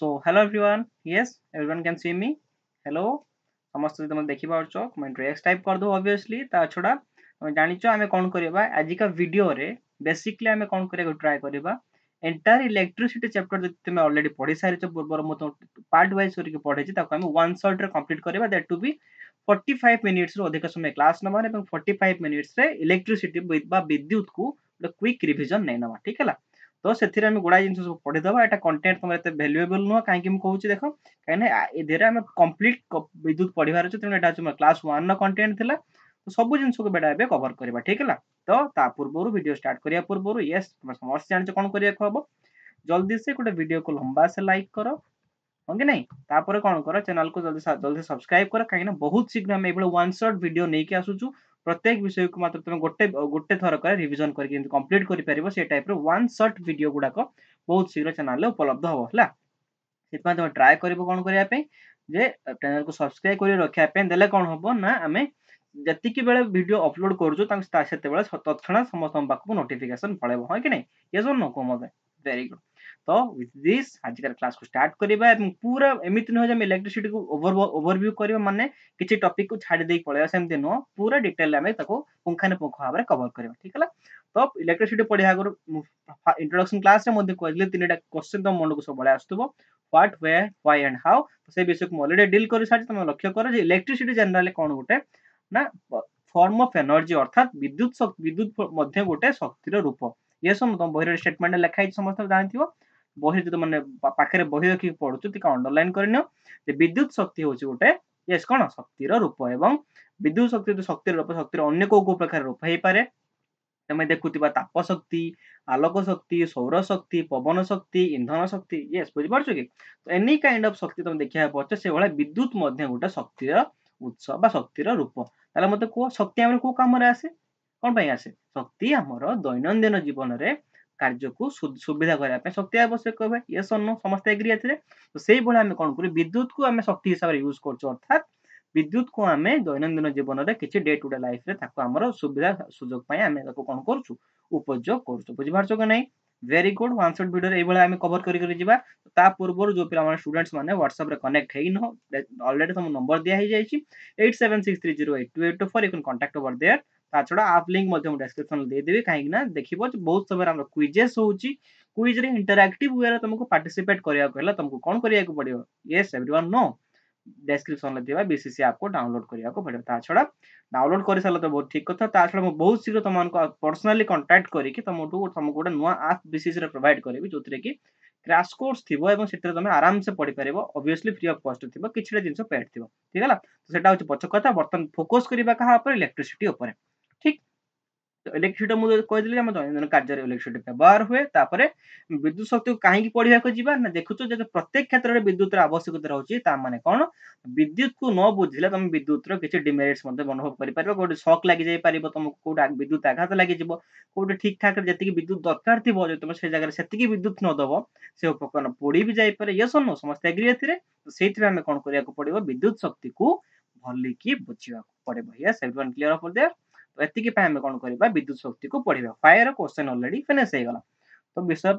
So hello everyone. Yes, everyone can see me. Hello. समस्त तुम देखि पारछो मैं ड्रेस टाइप कर दो ऑब्वियसली ता छडा तुम जानिचो आमे कोन करबा आज का वीडियो रे बेसिकली आमे कोन करे ट्राई करबा एंटायर इलेक्ट्रिसिटी चैप्टर जति तुम ऑलरेडी पढी सारिचो पूर्व म तो पार्ट वाइज करके पढेछि ताको आमे वन शॉट रे कंप्लीट करबा दैट टू बी 45 मिनिट्स रो अधिक समय क्लास नबा एवं 45 मिनिट्स रे इलेक्ट्रिसिटी बा विद्युत को क्विक रिवीजन नै नबा ठीक हैला तो से गुड़ा जिन सब पढ़ीदबा एटा कंटेंट तुम एते वैल्यूएबल नुह कहीं कहूँ देख कहीं एधेरे आम कंप्लीट विद्युत पढ़ार अच्छे तेणु यहाँ क्लास 1 कंटेंट थिला तो सब जिन को बेटा एबे कवर करबा ठीक है तो ता पूर्व वीडियो स्टार्ट करिया पूर्व यस तुम समस्त जान कौन करिया हम जल्दी से गोटे वीडियो को लंबा से लाइक करो हाँ कि नहीं तापर कौन कर चैनल को जल्दी जल्दी सब्सक्राइब कर कहीं बहुत शीघ्र आम ये वन शॉट वीडियो नहीं आसुचु प्रत्येक विषय को मात्र तुम गोटे गोटे थर कर रिवीजन करके कंप्लीट कर पारिबो से टाइप रो वन शॉट वीडियो गुडाक बहुत शीघ्र चैनल उपलब्ध हो हला सेतमा तुम ट्राई करिवो कोन करिया पे जे चैनल को सब्सक्राइब करि रखिया पे देले कोन हबो ना आमे जतिकी बेले वीडियो अपलोड करजो तां सेते बेले तत्क्षण समस्त पाखु नोटिफिकेशन पळेबो हां कि नहीं ये सब नको मते वेरी गुड तो विथ दिस आज का क्लास को स्टार्ट करिबा पूरा एमिति न हो जे इलेक्ट्रिसिटी को ओवरव्यू करिबा माने किछि टॉपिक को छाडी देई पळेबा सेमते नो पूरा डिटेल आमे ताको पुंखाने पुंखा भाबरे कवर करिबा ठीक है तो इलेक्ट्रिसिटी पढिया गुरु इंट्रोडक्शन क्लास रे मध्ये कहले तीनटा क्वेश्चन तो मन को सब बळे आस्तबो what where why and how से विषय को ऑलरेडी डील कर सारी तुम लक्ष्य कर इलेक्ट्रिसिटी जनरली कौन गोटे ना फॉर्म ऑफ एनर्जी अर्थात विद्युत मध्य गोटे शक्तिर रूप ये सब तुम बही स्टेटमेंट लिखाई समस्त जानथिबो बही जो मैंने पाखे बही रखी पढ़ुछु ती अंडरलाइन करनियो जे विद्युत शक्ति होची गोटे यस कोन शक्तिर रूप एवं विद्युत शक्ति शक्तिर रूप शक्तिर अन्य को प्रकार रूप हे पारे तमे देखुथिबा ताप शक्ति आलोक शक्ति सौर शक्ति पवन शक्ति इंधन शक्ति यस बुझि पारछो कि तो एनी काइंड ऑफ शक्ति तुम देखिया पड़छ से वाला विद्युत मध्य गोटे शक्तिर उत्स बा शक्तिर रूप ताले मते को शक्ति हमर को काम रे आसे कोन पई आसे शक्ति हमर दैनंदिन जीवन रे कार्य को सुविधा करिया पे शक्ति आवश्यक होबे यस नो समस्त एग्री आथिले तो सेही भला हम कोन करी विद्युत को हम शक्ति हिसाब रे यूज करछो अर्थात विद्युत को आम दैनंदिन जीवन में किसी डे टू डे लाइफ रे आमर सुविधा सुजोग आम कौन करूँ उपयोग करूँ बुझीपार कि नहीं very good one shot video ये आम कवर कर पूर्व जो पे स्टूडेंट्स मैंने व्हाट्सएप रे कनेक्ट है ऑलरेडी तुम नंबर दिया 8763082824 you can contact over there ता छड़ा आप लिंक डिस्क्रिप्शन दे देबी कहीं देखिबो बहुत समय हम क्विजेस होउची क्विज रे इंटरैक्टिव वे रे तुमको पार्टिसिपेट करिया कहला तुमको कौन करिया को पड़ियो यस एवरीवन नो डिस्क्रिप्शन में दिबा बीसीसी ऐप को डाउनलोड करिया को पड़ियो ता छड़ा डाउनलोड कर साल तो बहुत ठीक कथा ता छड़ा मैं बहुत शीघ्र तुमको पर्सनली कांटेक्ट करी कि तुमको गोटे नुआ ऐप बीसीसी रे प्रोवाइड करेबी जोतरे कि क्रैश कोर्स थिबो एवं सेटर तुम आराम से पढ़ी परिबो ऑब्वियसली फ्री ऑफ कॉस्ट थिबो किछटा जिंस पेड थिबो ठीक है तो सेटा होची पछ कथा बर्तन फोकस करिबा कहा ऊपर इलेक्ट्रिसिटी ऊपर ठीक तो इलेक्ट्रिसिटी मुझे कहदेली आम दैनंदिन कार्य इलेक्ट्रिसिटी व्यवहार हुए तापर विद्युत शक्ति को कहीं पढ़ा जा ना देखुच प्रत्येक क्षेत्र में विद्युत आवश्यकता रोचे माने कौन विद्युत को न बुझिले तुम विद्युत किसी डिमेरिट्स अनुभव कर गोटे शक लग जापर तुमको कौटा विद्युत आघात लगे कौटे ठीक ठाक जी विद्युत दरकार थी तुम से जगह से विद्युत न दब से उपकरण पोड़ी भी जापे ये सुनो समस्त एग्री से आम कौन करा पड़ो विद्युत शक्ति को भलिकी बुझा पड़ो yes everyone clear up there तो एतिकी पे हमें कौन करबा विद्युत शक्ति को पढ़िबा फायर क्वेश्चन ऑलरेडी फिनिश हो गला तो विषय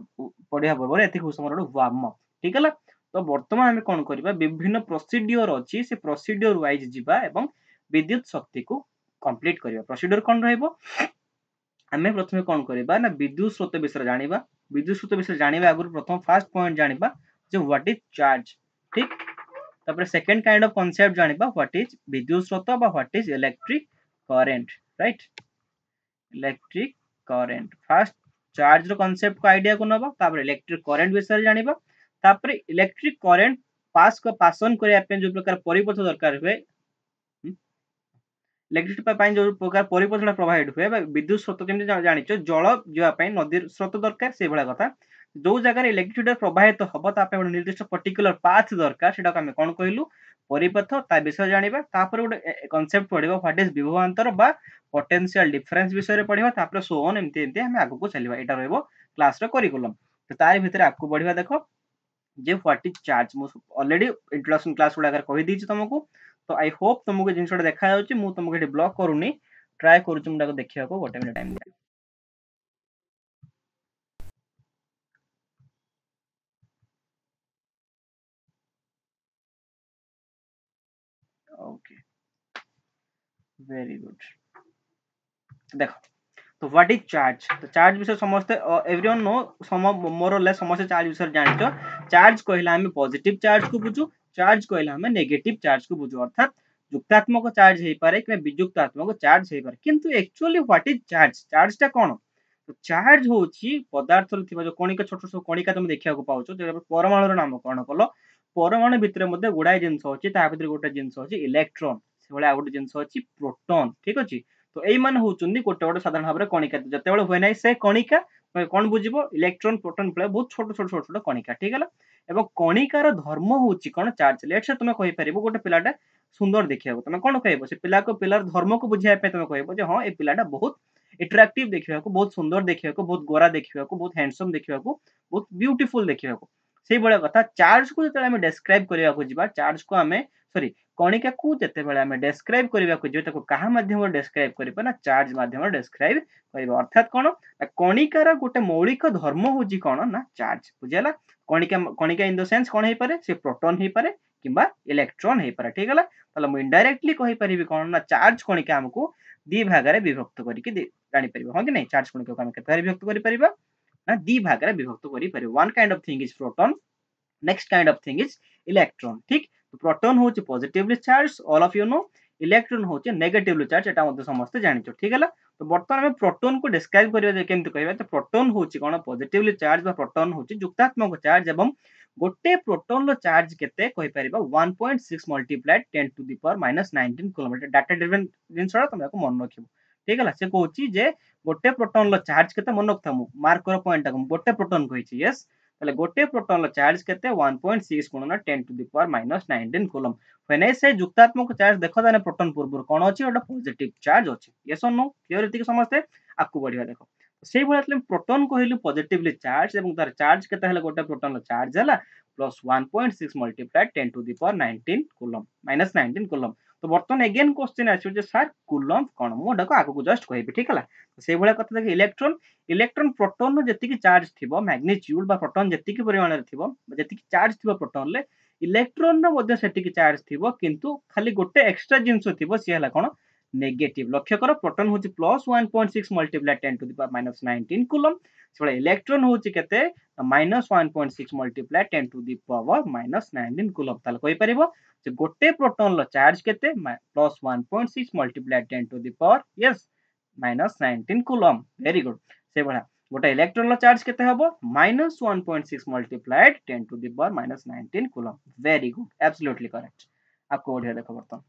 पढ़िया पूर्व एतिकी समर वार्म अप ठीक है तो वर्तमान हमें कौन करबा विभिन्न प्रोसीड्यूर अछि से प्रोसीड्यूर वाइज जिबा एवं विद्युत शक्ति को कंप्लीट करबा प्रोसीड्यूर कौन रहइबो हमें प्रथमे कौन करबा ना विद्युत स्रोत विषय जानिबा विद्युत स्रोत विषय जानिबा आगु प्रथम फर्स्ट पॉइंट जानिबा जो व्हाट इज चार्ज ठीक तापर सेकंड काइंड ऑफ कांसेप्ट जानिबा व्हाट इज विद्युत स्रोत बा what is electric current right electric current first charge रो कांसेप्ट को आईडिया को नबा तापर इलेक्ट्रिक करंट विषय जानिबा तापर इलेक्ट्रिक करंट पासन करिया पे जो प्रकार परिपथ दरकार हुए इलेक्ट्रिसिटी पाई जो प्रकार परिपथ प्रोवाइड हुए विद्युत स्रोत जमी जानिछ जल जावाई नदी स्रोत दरकार से भाया कथा जो जगह इलेक्ट्रिसिटी प्रवाहित हम गोटे निर्दिष्ट पर्टिकुलर पाथ दरकार से आम कौन कहलु परिपथ ता विषय जानिबा तापर गोटे कांसेप्ट पढ़िबा व्हाट इज विभवांतर बा पोटेंशियल डिफरेंस विषय पढ़िबा तापर सो ऑन एमती एमती हम आगु को चलिबा एटा रहइबो क्लास रो करिकुलम तो तार भीतर आपको बढ़िबा देखो जे व्हाट इज चार्ज मु ऑलरेडी इंट्रोडक्शन क्लास गुडा कर कहि दीची तुमको तो आई होप तुमको जिनसटा देखा जाउची मु तुमको एटी ब्लॉक करूनी ट्राई करूची मुडा को देखिया को गोटे मिनिट टाइम दे वेरी गुड। देखो तो व्हाट इज चार्ज, तो चार्ज विषय समस्ते everyone know some more less समस्त चार्ज विषय जानिचो। चार्ज कहला हमें पॉजिटिव चार्ज को बुझू, चार्ज कहला हमें नेगेटिव चार्ज को बुझू, अर्थात युक्तात्मक चार्ज हे पारे कि वियुक्तात्मक चार्ज हे पारे। किंतु actually what is charge, charge टा कोन, तो चार्ज होची पदार्थ रो थिबा जो कणिका छोट छोट कणिका तुम देखिया को पाउचो, जे परमाणु रो नाम कोन कलो, परमाणु भितर मध्ये गुडाय जिंस होची, ता भितर गोटे जिंस होची इलेक्ट्रॉन, से भले गोटे जिंस होची प्रोटॉन, ठीक अछि। तो एई मान होचुंदी गोटे गोटे साधारण भाबरे कणिका, जतेबेले होय नै से कणिका कोन बुझिबो इलेक्ट्रॉन प्रोटॉन प्ले बहुत छोट छोट छोट छोट कणिका, ठीक है। एवं कणिकार धर्म होची कोन चार्ज। लेट्स से तुमे कहि परिबो गोटे पिलाटा सुंदर देखिया तुमे कोन कहबो, से पिला को पिलार धर्म को बुझिया पे तुमे कहबो जे हां ए पिलाटा बहुत अट्रैक्टिव देखिया को, बहुत सुंदर देखिया को, बहुत गोरा देखिया को, बहुत हैंडसम देखिया को, बहुत ब्यूटीफुल देखिया को। सेही बळा कथा चार्ज को जते हमें डिस्क्राइब करिया को जिबा, चार्ज को हमें सॉरी कणिका को जते बेले हमें डिस्क्राइब करिया को जे, ताको कहा माध्यम डिस्क्राइब करिबा ना चार्ज माध्यम डिस्क्राइब करिबा। अर्थात कोन कणिकार गोटे मौलिक धर्म होजी कोन ना चार्ज, बुझियला। कणिका कणिका इन द सेंस कोन हे पारे, से प्रोटॉन हे पारे किबा इलेक्ट्रॉन हे पारे, ठीक है। तले मु इनडायरेक्टली कहि परिबी कोन ना चार्ज कणिका हमकु दी भागरे विभक्त करिके जानि परिबो, हां कि नै। चार्ज कणिका को हम केते विभक्त करि परिबा ना दी भागरे विभक्त करि परिबो। One kind of thing is proton, next kind of thing is electron, ठीक। तो प्रोटॉन होची positively charge, all of you know. Electron होची नेगेटिवली चार्ज, एटा मध्ये समस्त जानिचो, ठीक है। तो बर्तमान हम प्रोटॉन को डिस्क्राइब करिया जे केमति कहबा, तो प्रोटॉन होची कोन पॉजिटिवली चार्ज, बा प्रोटॉन होची युक्तात्मक चार्ज, एवं गोटे प्रोटॉन रो चार्ज केते कहि परिबा 1.6 multiplied 10 to the power -19 kilometre. Data driven जिंसरा तुम को मन रखिबो, ठीक है। से कहूची जे गोटे प्रोटॉन रो चार्ज केते मन रखता, मु मार्क करो पॉइंट टा, गोटे प्रोटॉन कहिची, यस। ताले गोटे प्रोटॉन रो चार्ज केते 1.6 गुणन 10 to the power -19 coulomb. When I say युक्तात्मक चार्ज देखो ताने प्रोटॉन पूर्व कोन अछि, ओटा पॉजिटिव चार्ज अछि, यस और नो। क्लियर एति समझते आकु बढ़िया देखो। सेही भला तले प्रोटॉन कहलु पॉजिटिवली चार्ज, एवं तार चार्ज केते हले गोटे प्रोटॉन रो चार्ज हला plus 1.6 multiplied 10 to the power 19 coulomb -19 coulomb. तो बर्तन अगेन क्वेश्चन आछो जे सर कूलम कोन, मु डको आगु जस्ट कहबी, ठीक है। सेही भला कथा देख इलेक्ट्रॉन, इलेक्ट्रॉन प्रोटॉन रो जति की चार्ज थिबो मैग्नीट्यूड, बा प्रोटॉन जति की परिमाण रे थिबो, जति की चार्ज थिबो प्रोटॉन ले, इलेक्ट्रॉन रो मध्ये सेति की चार्ज थिबो, किंतु खाली गोटे एक्स्ट्रा जिंस थिबो, से हला कोन नेगेटिव। लक्ष्य करो प्रोटॉन होची plus 1.6 multiplied 10 to the power -19 coulomb, सेबले इलेक्ट्रॉन होची केते -1.6 multiplied 10 to the power -19 coulomb. ताले कहि परिबो जे गोटे प्रोटॉन लो चार्ज केते plus 1.6 multiplied 10 to the power yes -19 coulomb. Very good. से बडा गोटे इलेक्ट्रॉन लो चार्ज केते हबो -1.6 multiplied 10 to the power -19 coulomb. Very good, absolutely correct. आपको बढ़िया देखो बर्तन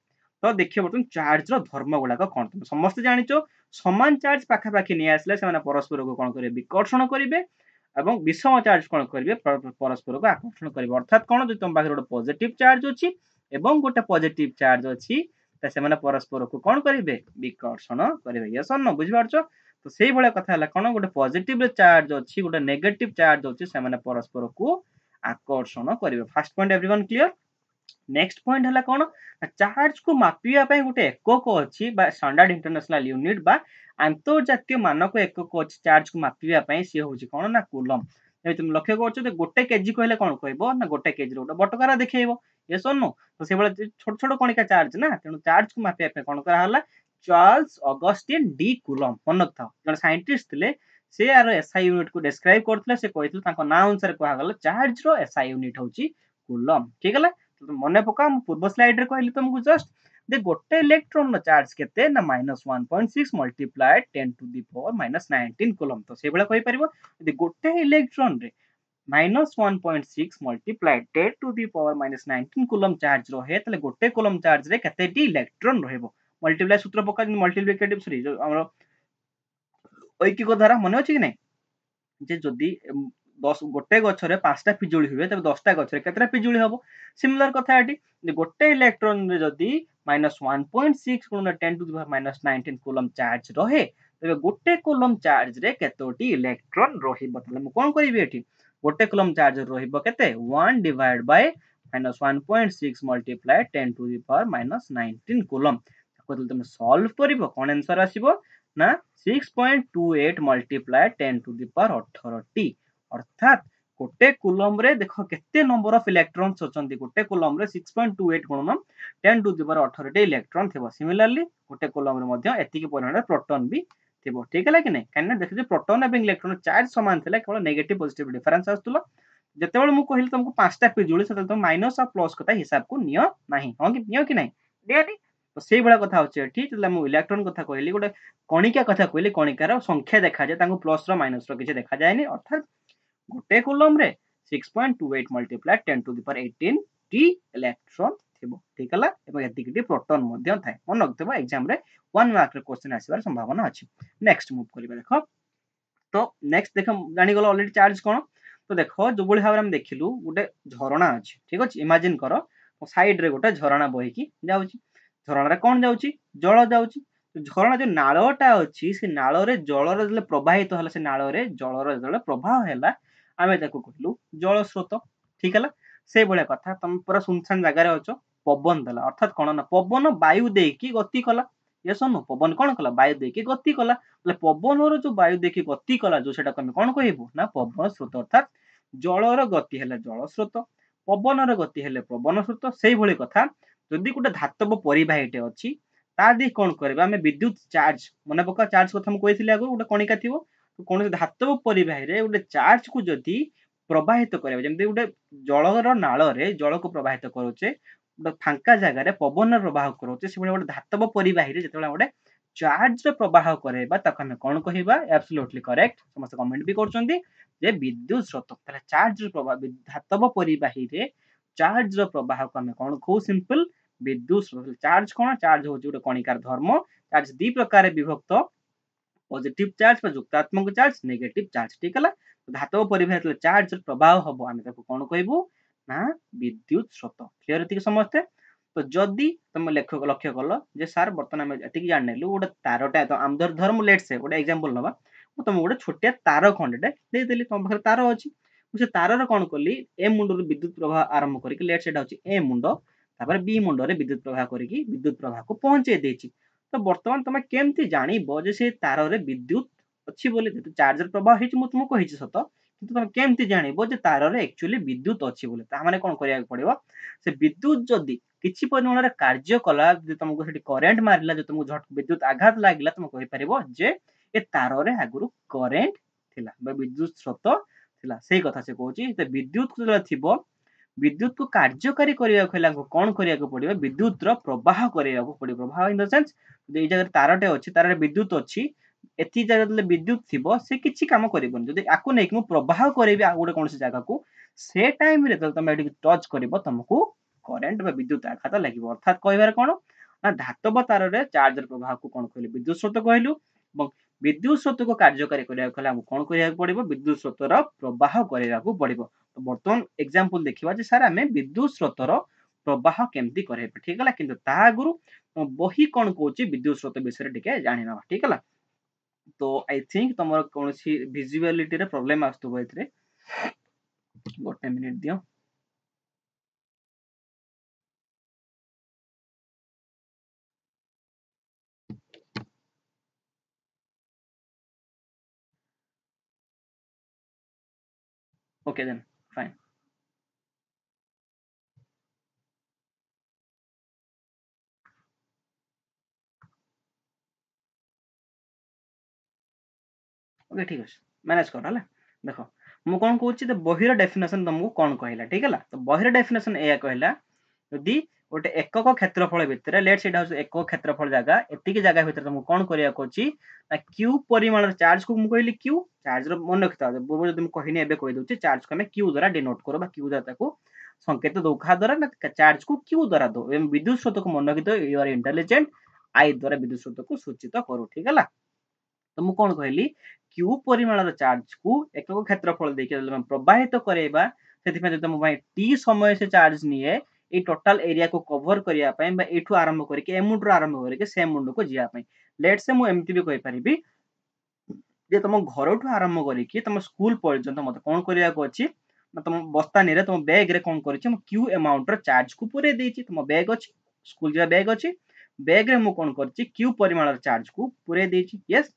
तो देखिए बर्तन चार्ज रो धर्म गुडाक कोन, तुम समस्त जानिचो समान चार्ज पाखा पाखी नि आसले से माने परस्पर को कोन करे विकर्षण करिवे, एवं विषम चार्ज कोन करिवे परस्पर को आकर्षण करिवे। अर्थात कोन जे तुम पाखरे गोटे पॉजिटिव चार्ज अछि एवं गोटे पॉजिटिव चार्ज अछि, त से माने परस्पर को कोन करिवे विकर्षण करिवे, यस और नो, बुझि पारछो। तो सेही भले कथा हला कोन गोटे पॉजिटिव चार्ज अछि, गोटे नेगेटिव चार्ज अछि, से माने परस्पर को आकर्षण करिवे। First point everyone clear. Next point हला कोन, चार्ज को मापिया पय गोटे एकक अछि, बा स्टैंडर्ड इंटरनेशनल यूनिट, बा अंतर्जातीय मानक एकक अछि चार्ज को मापिया पय, से होछि कोन ना कूलम। ए तुम लक्ष्य करछो जे गोटे केजी कहले कोन कहबो ना गोटे केजी रो बटकारा देखैबो, यस और नो। तो से बळे छोट छोट कणिका चार्ज ना, तेनु चार्ज को मापिया पय कोन करा हला चार्ल्स ऑगस्टिन डी कूलम। मन था जण साइंटिस्ट थिले, से आर एसआई यूनिट को डिस्क्राइब करथले, से कहिथले ताको नाम अनुसार कहआ गला चार्ज रो एसआई यूनिट होछि कूलम, ठीक है। तो मन पका पूर्व स्लाइड रे कहली तुमको जस्ट दे गोटे इलेक्ट्रॉन रो चार्ज केते ना -1.6 multiplied 10 to the power -19 coulomb. तो से बळे कहि परिबो दे गोटे इलेक्ट्रॉन रे -1.6 multiplied 10 to the power -19 coulomb charge रहे, तले गोटे कूलम चार्ज रे केतेटी इलेक्ट्रॉन रहबो। मल्टीप्लाई सूत्र पका मल्टीप्लिकेटिव सॉरी जो हमरो ऐकिक धारा मन अछि कि नै, जे जदि 10 गोटे गछरे 5टा पिजुली हुए, तबे 10टा गछरे केतरा पिजुली हबो। सिमिलर कथा एटी जे गोटे इलेक्ट्रॉन रे जदि -1.6 गुणन 10 to the power -19 coulomb charge रहे, तबे गोटे कूलम चार्ज रे केतोटी इलेक्ट्रॉन रहिबो। तले म कोन करिबि एठी गोटे कूलम चार्ज रहिबो केते 1 divide by -1.6 multiplied 10 to the power -19 coulomb. ताको तुम सॉल्व करिवो कोन आंसर आसीबो ना 6.28 मल्टीप्लाइड 10 टू द पावर 18 टी। अर्थात गोटे कूलम रे देखो केते नंबर ऑफ इलेक्ट्रॉन्स अछंती गोटे कूलम रे 6.28 गुणन 10 टू द पावर 18 टे इलेक्ट्रॉन थिबो सिमिलरली गोटे कूलम रे मध्ये एतिकी परिमाण प्रोटॉन भी थिबो ठीक है कि नहीं काहे देखिए प्रोटॉन एवं इलेक्ट्रॉन चार्ज समान थिला केवल नेगेटिव पॉजिटिव डिफरेंस आस्तुलो जेतेबेले मु कहिल तुमको पांचटा पिजुली सेते तुम माइनस और प्लस कथा हिसाब को नियो नाही हां कि नियो कि नहीं दियानी तो सेही बडा कथा होचे ठीक तले मु इलेक्ट्रॉन कथा कहली गोटे कणिका कथा कहली कणिकार संख्या देखा जाय तांको प्लस रो माइनस रो किछ देखा जायनी अर्थात गोटे कूलम रे 6.28 मल्टीप्लाई 10 टू द पावर 18 टी इलेक्ट्रॉन थिबो ठीक हला एवं एतिकी टी प्रोटॉन मध्ये थाए मन रखथबा एग्जाम रे 1 मार्क रे क्वेश्चन आसीबार संभावना अछि नेक्स्ट मूव करिबा देखो तो नेक्स्ट देखो जानि गलो ऑलरेडी चार्ज कोन तो देखो जो बळी भाबरे हम देखिलु गोटे झरणा अछि ठीक अछि इमेजिन करो साइड रे गोटे झरणा बही की जाउची झरणा रे कोन जाउची जल जाउची झरणा जो नाळटा अछि से नाळ रे जल रे जले प्रवाहित होला से नाळ रे जल रे जले प्रवाह हैला आमे ताको कहलु जल स्रोत ठीक हला से बळे कथा तुम पूरा सुनसान जगह रे अछो पवन देला अर्थात कोन ना पवन वायु देकी गति कला ये सुनो पवन कोन कला वायु देकी गति कला ले पवन रो जो वायु देकी गति कला जो सेटा कमे कोन कहइबो ना पवन स्रोत अर्थात जल रो गति हैला जल स्रोत पवन रो गति हैले पवन स्रोत सेही भଳି कथा जदि गुटे धातव परिबाहीटे अछि ता दे कोन करबा हमें विद्युत चार्ज मने पका चार्ज कथा हम कहिथिले आगु गुटे कणिका थिबो तो कोन धातव परिबाही रे गुटे चार्ज को जदि प्रवाहित करबा जेमते गुटे जलर नाळ रे जल को प्रवाहित करूचे गुटे फांका जगह रे पवन प्रवाह करूचे से गुटे धातव परिबाही रे जेतबेला गुटे चार्ज रे प्रवाह करेबा तक हमें कोन कहिबा एब्सोल्युटली करेक्ट समस्त कमेंट भी करचंदी जे विद्युत स्रोत तले चार्ज रे प्रवाह धातव परिबाही रे चार्ज रो प्रवाह को हमें कोन को सिंपल विद्युत स्रोत चार्ज कोन चार्ज हो गुटे कणिकार धर्म चार्ज दी प्रकार विभक्त पॉजिटिव चार्ज पर युक्तात्मक चार्ज नेगेटिव चार्ज ठीक है धातव परिबाही चार्ज प्रवाह हबो आमे ताको कोन कहबो ना विद्युत स्रोत क्लियर एतिक समझते तो जदी तुम लक्ष्य कलो जे सर वर्तमान हम एतिक जान नेलु गोटे तारटा तो आम धर्म लेट से गोटे एग्जांपल नबा मु तुम गोटे छोटिया तार खंडेटे दे देली तुम पाखरे तार अछि मु से तार रे कोन करली ए मुंड रे विद्युत प्रवाह आरंभ करिक लेट सेटा अछि ए मुंड तापर बी मुंड रे विद्युत प्रवाह करिक विद्युत प्रवाह को पहुंचे देछि तो वर्तमान तुम केमती जानिबो जे से तार रे विद्युत अछि बोली जेतु चार्जर प्रवाह हिच मु तुमको कहिछि सत किंतु तुम केमती जानिबो जे तार रे एक्चुअली विद्युत अछि बोली ता माने कोन करिया पड़िबो से विद्युत जदी किछि परिमाण रे कार्य कला जे तुमको सेठी करंट मारिला जे तुमको झट विद्युत आघात लागिला तुम कहि परिबो जे ए तार रे आगुरु करंट थिला बा विद्युत स्रोत थिला सेही कथा से कहूची ते विद्युत जो थिबो विद्युत को कार्यकारी करिया खला कोन करिया को पड़िबो विद्युत रो प्रवाह करिया को पड़िबो प्रवाह इन द सेंस जे जगह तारटे अछि तार रे विद्युत अछि एति जगह ले विद्युत थिबो से किछि काम करिबोन जदी आकु नै कि मु प्रवाह करेबी आ गुटे कोनसी जगह को से टाइम रे तुम एडी टच करिवो तुमको करंट बा विद्युत आघात लागिवो अर्थात कहबार कोन ना धातव तार रे चार्ज प्रवाह को कोन कहले विद्युत स्रोत कहलु এবং विद्युत स्रोत को कार्यकारी करिया खला हम कोन करिया पड़िबो विद्युत स्रोत रो प्रवाह करिया को पड़िबो तो वर्तमान एग्जांपल देखिबा जे सर हमें विद्युत स्रोत रो प्रवाह केमती करे ठीक हला किंतु ता गुरु बही कोन कहूची विद्युत स्रोत विषय टिके जानि ना ठीक हला तो आई थिंक तमर कोनसी विजुअलिटी रे प्रॉब्लम आस्तु एथरे गोटे मिनिट दियो ओके देन फाइन ओके ठीक अछि मैनेज कर हला देखो मु कोन कहूची त बहिर डेफिनेशन तुमको कोन कहला ठीक हला तो बहिर डेफिनेशन एया कहला यदि गोटे एकक क्षेत्रफल भितर लेट सेट हाउस एकक क्षेत्रफल जगह एतिकी जगह भितर तुमको कोन करिया कोची ना क्यू परिमाण चार्ज को मु कहली क्यू चार्ज रो मन रखता पूर्व जदि मु कहिनी एबे कहि दोची चार्ज को हमें क्यू द्वारा डिनोट करो बा क्यू द्वारा ताको संकेत दो खा द्वारा ना चार्ज को क्यू द्वारा दो एवं विद्युत स्रोत को मन रखितो यू आर इंटेलिजेंट आई द्वारा विद्युत स्रोत को सूचित करो ठीक हला तो मु कोन कहली क्यू परिमाण चार्ज को एकक क्षेत्रफल देखि प्रवाहित करेबा सेति में जदि मोबाइल टी समय से चार्ज निए ए टोटल एरिया को कवर करिया पय बा एठू आरंभ करके एमुंड रो आरंभ करके से मुंड को जिया पय लेट से मु एमटी भी कहि परिबी जे तुम घर ठू आरंभ करके तुम स्कूल पर्यंत मत कोन करिया को अछि तुम बस्तानी रे तुम बैग रे कोन करिछि म क्यू अमाउंट रो चार्ज को पुरे देछि तुम बैग अछि स्कूल जा बैग अछि बैग रे मु कोन करछि क्यू परिमाण रो चार्ज को पुरे देछि यस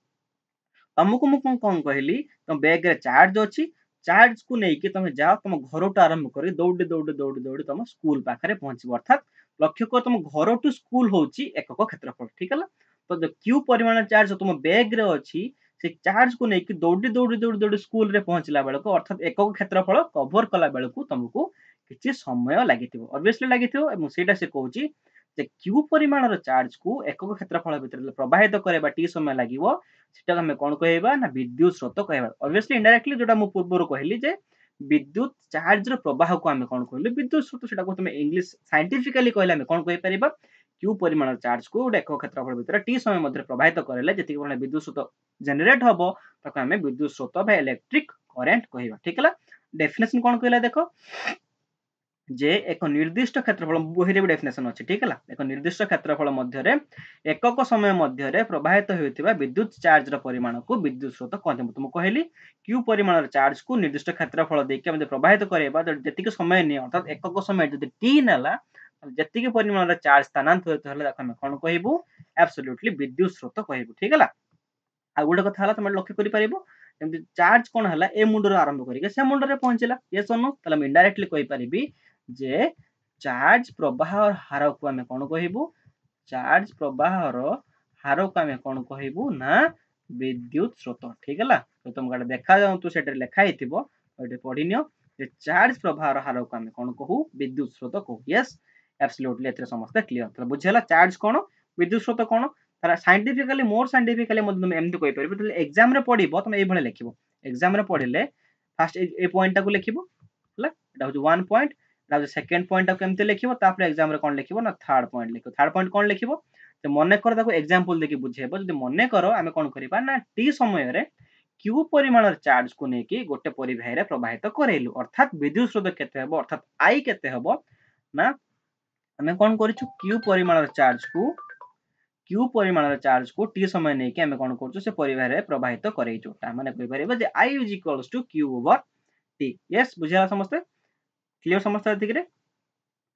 तुमको मु कोन कहली तुम बैग रे चार्ज अछि चार्ज को लेकिन तुम जाओ तुम घर टू आरंभ कर दौड़ी दौड़ी दौड़ी दौड़ी तुम स्कूल पाखे पहुंचब अर्थात लक्ष्य कर तुम घर टू स्कूल हूँ एकक क्षेत्रफल ठीक है तो जो क्यू परिमाण चार्ज तुम बैग रे अच्छी से चार्ज को लेकिन दौड़ी दौड़ी दौड़ी दौड़ी स्कूल रे पहुंचला बेल को अर्थात एकक क्षेत्रफल कभर कला बेल को तुमको किसी समय लगी ऑब्वियसली लगी से कहूँ क्यू परिमाण चार्ज को एकक क्षेत्रफल भितर प्रवाहित करवा टी समय लगे सेटा हमें कौन कहबा ना विद्युत स्रोत कहबा ऑब्वियसली इनडायरेक्टली जोटा मु पूर्व कहली जे विद्युत चार्ज रो प्रवाह को हमें कौन कहलु विद्युत स्रोत सेटा को तुम इंग्लिश साइंटिफिकली कहले हमें कौन कहि परिबा क्यू परिमाण चार्ज को एक क्षेत्रफल भितर टी समय मध्य प्रवाहित करले जति कोन विद्युत स्रोत जनरेट हबो ताको हमें विद्युत स्रोत बा इलेक्ट्रिक करंट कहबा ठीक है डेफिनेशन कौन कहला देखो जे एक निर्दिष्ट क्षेत्रफल बही भी डेफिनेशन अच्छी ठीक है एक निर्दिष्ट क्षेत्रफल मध्य एकक समय मध्य प्रवाहित होता विद्युत चार्ज परिमाण को विद्युत स्रोत कहते तुम कहली क्यू परिमाण चार्ज को निर्दिष्ट क्षेत्रफल देके प्रवाहित करवा जी समय नहीं अर्थात एकक समय जब टी नाला जी परिमाण चार्ज स्थानांतरित है कौन कहबू एब्सोल्युटली विद्युत स्रोत कहबू ठीक है आ गोटे कथा तुम लक्ष्य कर चार्ज कौन है ए मुंड आरंभ करके से मुंड में पहुंचला ये सुनो ताले इनडायरेक्टली कहि परिबी जे चार्ज प्रवाह हार को आम कौन कहबू चार्ज प्रवाह हार को आम कौन कहबू ना विद्युत स्रोत ठीक है तो तुमको देखा जाऊँ से लिखाई पढ़ी नियो चार्ज प्रवाह हार को आम कौन कहू विद्युत स्रोत कहू यस एब्सोल्युटली एथरे समस्त क्लियर बुझेला चार्ज कौन विद्युत स्रोत कौन साइंटिफिकली मोर साइंटिफिकली तुम एमती कहि परिबो तो एग्जाम रे पढ़िबो तुम एई भले लिखिबो एग्जाम रे पढ़िले फर्स्ट ए पॉइंट को लिखिबो हला एटा होची 1 पॉइंट सेकेंड पॉइंट केमती लिखिबो तापर एग्जाम रे कोन लिखिबो ना थर्ड पॉइंट लिखिबो थर्ड पॉइंट कोन लिखिबो तो मने कर ताको एग्जांपल देखि बुझेबो जदि मने करो आमे कोन करिबा ना टी समय रे क्यू परिमाण चार्ज को नेकी गोटे परिवाह रे प्रवाहित करेलु अर्थात विद्युत स्रोत केते हेबो अर्थात आई केते हेबो ना आमे कोन करिछु क्यू परिमाण चार्ज को टी समय नहीं कि हमें कौन कर परिवार में प्रवाहित करेचु माने कहि परिबा जे I is equals to Q over T yes बुझिया समस्त क्लियर समस्त ठीक रे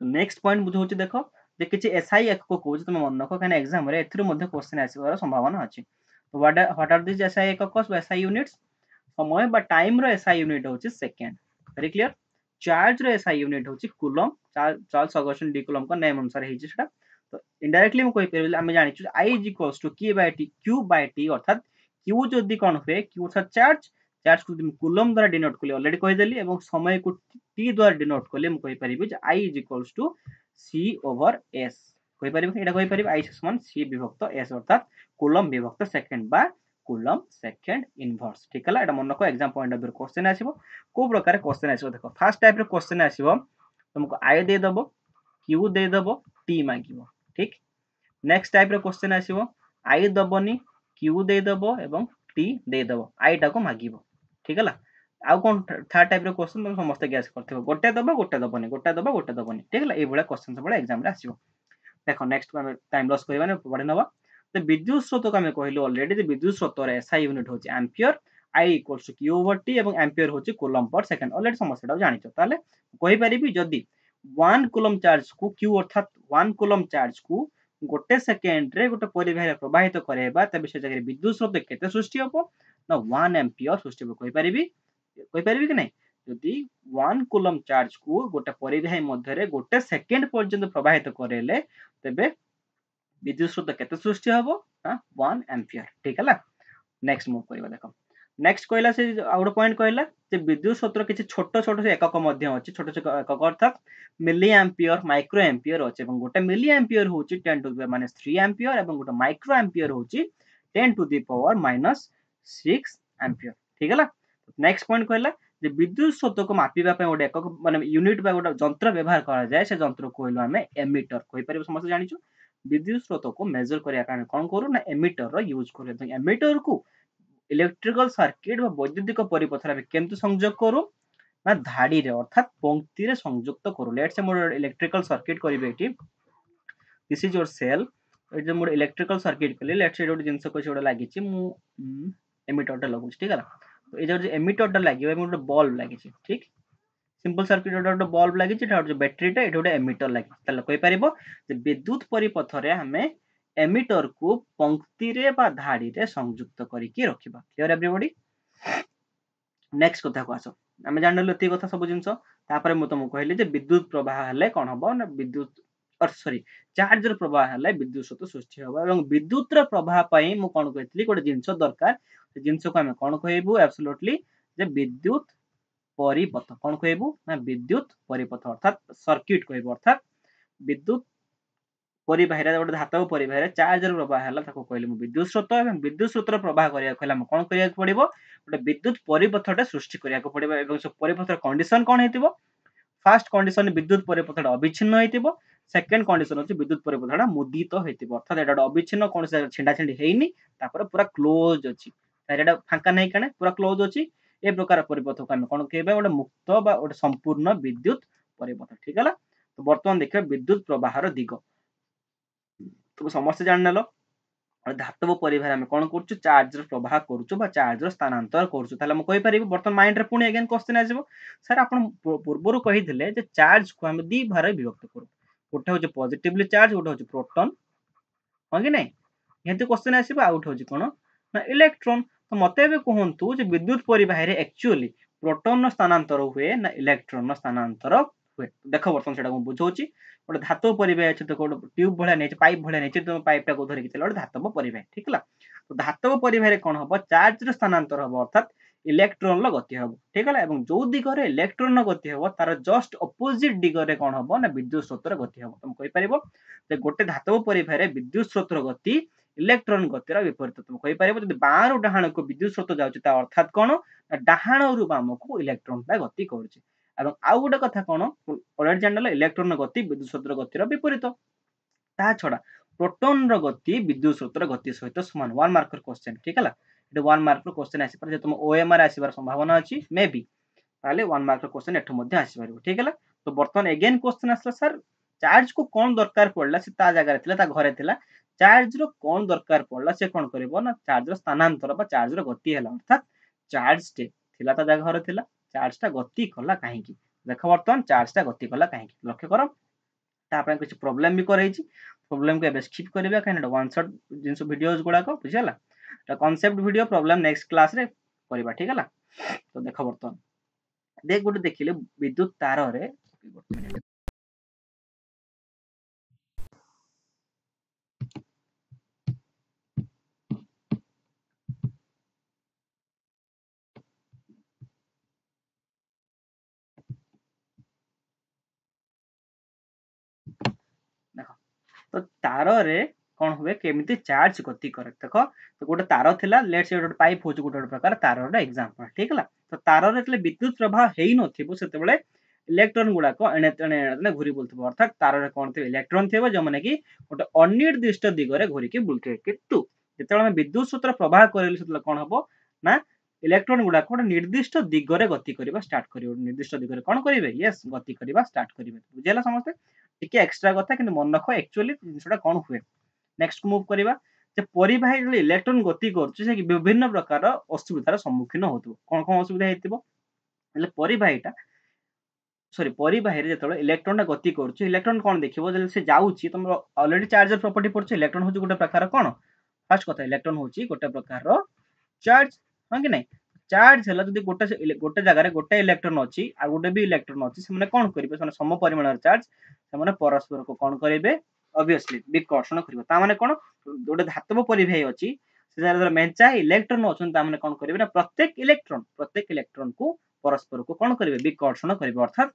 नेक्स्ट पॉइंट बुझौछि देखो जे किछि एसआई एक को कहूछि तुम मन रखो काने एग्जाम रे एथरु मध्ये क्वेश्चन आसीबार संभावना अछि तो व्हाट आर दिस एसआई एक कोस एसआई यूनिट्स समय बा टाइम रो एसआई यूनिट होछि सेकंड वेरी क्लियर चार्ज रो एसआई यूनिट होछि coulomb Charles Augustin de Coulomb को नेम अनुसार हेछि सेटा तो इनडायरेक्टली हम कहि परबे हम जानिछु I is equals to Q by T अर्थात Q जदी कोन होए Q अर्थात चार्ज को तुम कूलम द्वारा डिनोट कली ऑलरेडी कहि देली एवं समय को T द्वारा डिनोट कले हम कहि परिबे जे I is equals to C over S कहि परिबे एटा कहि परिबे I समान C विभक्त S अर्थात कूलम विभक्त सेकंड बा कूलम सेकंड इनवर्स ठीक है एटा मन को exam point of view question आसीबो को प्रकार क्वेश्चन आसीबो देखो फर्स्ट टाइप रे क्वेश्चन आसीबो तुमको I दे दबो Q दे दबो T मागिबो ठीक नेक्स्ट टाइप रो क्वेश्चन आसीबो I दबोनी Q दे दबो एवं T दे दबो I टा को मागिबो ठीक है आ कोन थर्ड टाइप रो क्वेश्चन तुम समस्त गैस करथिबो गोटे दबो ठीक है ए भला क्वेश्चन सब एग्जाम रे आसीबो देखो नेक्स्ट टाइम लॉस करबा ने पढे नबा तो विद्युत स्रोत को हम कहलु ऑलरेडी जे विद्युत स्रोत रे एसआई यूनिट होची ampere I equals to Q over T एवं एम्पियर होची कूलम पर सेकंड ऑलरेडी समस्याटा जानिछो ताले कहि परिबी जदी 1 कूलम चार्ज को Q अर्थात 1 कूलम चार्ज को गोटे सेकेंड रे गोटे परिवाह प्रवाहित करेबा तबे से जगह विद्युत स्रोत केते सृष्टि होबो ना 1 एम्पियर सृष्टि होबो कहि परिबी कि नहीं जदी 1 कूलम चार्ज को गोटे परिवाह मध्य रे गोटे सेकेंड पर्यंत प्रवाहित करेले तबे विद्युत स्रोत केते सृष्टि होबो ना 1 एम्पियर ठीक है नेक्स्ट मूव करबा देखो नेक्स्ट कहला से आउट पॉइंट कहला जे विद्युत स्रोत किछि छोट छोट से एकक मध्य अछि छोट छोट एकक अर्थात मिली एम्पियर माइक्रो एम्पियर अछि एवं गोटे मिली एम्पियर होछि 10 टू द माइनस 3 एम्पियर एवं गोटे माइक्रो एम्पियर होछि 10 to the power minus 6 ampere ठीक है नेक्स्ट पॉइंट कहला जे विद्युत स्रोत को मापिबा पे गोटे एकक माने यूनिट बा गोटे यंत्र व्यवहार करा जाय से यंत्र को कहलु हमें एमीटर कहि परिबो समस्त जानिछु विद्युत स्रोत को मेजर करिया कारण कोन करू ना एमीटर रो यूज करू तो एमीटर को इलेक्ट्रिकल सर्किट व वैद्युतिक परिपथ रे केमति संयोग करू ना धाड़ी रे अर्थात पंक्ति रे संयुक्त करू लेट्स से मोर इलेक्ट्रिकल सर्किट करिवे एटी दिस इज योर सेल ए जे मोर इलेक्ट्रिकल सर्किट कले लेट्स से एडो जिंस को सेडो लागि छि मु एमीटर टा लगु ठीक है तो ए जे एमीटर टा लागि मोर बल्ब लागि छि ठीक सिंपल सर्किट गोटे बल्ब लागि छि जो बैटरी टा एटा गोटे एमीटर लागि तले कहि परिबो जे विद्युत परिपथ रे हमें एमीटर को पंक्ति रे बा धाड़ी रे संयुक्त करिकि रखिबा क्लियर एवरीबॉडी नेक्स्ट कथा को आसो आम जान ये कथा सब जिन मुझे तुमको कहली विद्युत प्रवाह हेल्ले कौन हम ना विद्युत सॉरी चार्ज प्रवाह हेल्ले विद्युत स्रोत सृष्टि हम विद्युत प्रवाह मुझे कौन कही गोटे जिनस दरकार जिनस को आम कौन कहबू एब्सोल्युटली विद्युत परिपथ कौन कहबू ना विद्युत परिपथ अर्थात सर्किट कहबू अर्थात विद्युत परिबाही गोटे धातव परिबाही चार्ज प्रवाह है कहले विद्युत स्रोत और विद्युत स्रोत प्रवाह करा कौन करा पड़ो गोटे विद्युत परिपथटे सृष्टि करा पड़ो परिपथर कंडीशन कौन हो फास्ट कंडीशन विद्युत परिपथटा अविच्छिन्न हो सेकेंड कंडीशन होची विद्युत परिपथटा मुदित होइतिबो अर्थात एटा अविच्छिन्न कौन से छिंडा छिंडी हेइनी तापर पूरा क्लोज अछि एटा फांका नहीं कने पूरा क्लोज अछि ए प्रकार परिपथ को हम कोन कहबे गोटे मुक्त बा गोटे संपूर्ण विद्युत परिपथ ठीक है तो वर्तमान देखिए विद्युत प्रवाहर दिग तुम समस्त जान नेलो धातव परिवार आम कौन कर चार्ज प्रवाह करुँ चार्ज स्थानांतर करें कहीपर बर्तमान माइंड रे पुणी अगेन क्वेश्चन आसो सर आप पूर्व कही चार्ज को आम दी भाग विभक्त करूँ गोटे हूँ पॉजिटिवली चार्ज गोटे हूँ प्रोटॉन हाँ कि नहीं ये क्वेश्चन आसो आउट हूँ कौन ना इलेक्ट्रॉन तो मत कहतु विद्युत परिवाही एक्चुअली प्रोटॉन स्थानांतर हुए ना इलेक्ट्रॉन स्थानांतर हुए देख बर्तमान से बुझाऊँ गोटे धातव परिवाही अच्छे तो ट्यूब भाया नहीं पाइप भाया नहीं तुम पाइपटा को धरिकी चल धातव परिवाही ठीक है तो धातव परिवाही कौन हम चार्ज स्थानांतर हम अर्थात इलेक्ट्रोन गति हम ठीक है जो दिगरे इलेक्ट्रोन गति हम तार जस्ट अपोजिट दिगरे कौन हम ना विद्युत स्रोतर गति हम तुम कहीपर गोटे धातव परिवाही विद्युत स्रोतर गति इलेक्ट्रोन गतिर विपरीत तुम कहीपर बाँ रु डाण को विद्युत स्रोत जाऊँगी अर्थात कौन डाण रु बाम को इलेक्ट्रोनटा गति करुचे आउ गोटे कथा कौन अलरेडी जान इलेक्ट्रोन गति विद्युत स्रोतर गतिर विपरीत ता छड़ा प्रोटॉन गति विद्युत स्रोतर गति सहित समान 1 मार्कर क्वेश्चन ठीक है ये 1 मार्कर क्वेश्चन आसीपर तुम ओएमआर आसबार संभावना अच्छी मे बी ताले 1 मार्कर क्वेश्चन एठू मध्ये आसीपर ठीक है तो बर्तमान अगेन क्वेश्चन आसला सर चार्ज को कौन दरकार पड़ला से ता जगह थिला ता घरे थिला चार्ज रो कौन दरकार पड़ला से कौन करबो ना चार्ज रो स्थानांतर बा चार्ज रो गति हैला अर्थात चार्ज टे थिला ता जगह घरे थिला चार्ज टा गति कला काहे की देख बर्तमान चार्ज टा गति कला काहे की लक्ष्य करो तापर कुछ प्रॉब्लम भी करे छी प्रॉब्लम को एबे स्किप करबा काहे वन शॉट जिंस वीडियोस गुडा को बुझला तो concept video problem next class रे करबा ठीक है तो देख बर्तमान देख गोटे देखिले विद्युत तार रे तो तार रे कौन हुए केमिति चार्ज गति करे देख तो गोटे तार थिला लेट्स से गोटे पाइप हो गोटे प्रकार तार रे एग्जांपल ठीक है तो तार रे विद्युत प्रवाह हेई नथिबो सेतेबेले इलेक्ट्रॉन गुडा को एणे एणे घुरी बुलथबो अर्थात तार रे कोन थे इलेक्ट्रॉन थेबो जो माने कि गोटे अनिर्दिष्ट दिगरे घुरी के बुलथे किंतु जेतेबेले हम विद्युत सूत्र प्रवाह करेले सेतेबेले कोन हबो ना इलेक्ट्रॉन गुडा को निर्दिष्ट दिगरे गति करबा स्टार्ट करिवो निर्दिष्ट दिगरे कोन करिवे यस गति करबा स्टार्ट करिवे बुझेला समस्त टिके एक्स्ट्रा कथा कि मन रख एक्चुअली जिनसटा कौन हुए नेक्स्ट मूव करवा परिवाही जो इलेक्ट्रॉन गति कर विभिन्न प्रकार असुविधार सम्मुखीन हो कौन कौन असुविधा होते परिवाहीटा सॉरी परिवाही जो इलेक्ट्रॉन गति कर इलेक्ट्रॉन कौन देखिए से जाऊँगी तुम ऑलरेडी चार्जर प्रॉपर्टी पढ़छ इलेक्ट्रॉन हूँ गोटे प्रकार कौन फास्ट कथा इलेक्ट्रॉन हूँ गोटे प्रकार चार्ज हाँ कि नहीं चार्ज है जब गोटे गोटे जगह गोटे इलेक्ट्रॉन अच्छी आ गोटे भी इलेक्ट्रॉन अच्छी से कौन करेंगे सम परिमाण चार्ज से परस्पर को कौन करेंगे ऑब्वियसली विकर्षण करेंगे माने कौन गोटे धातव परिवाही अच्छी से मेंचा इलेक्ट्रॉन अच्छा कौन करेंगे प्रत्येक इलेक्ट्रॉन को परस्पर को कौन करेंगे विकर्षण करेंगे अर्थात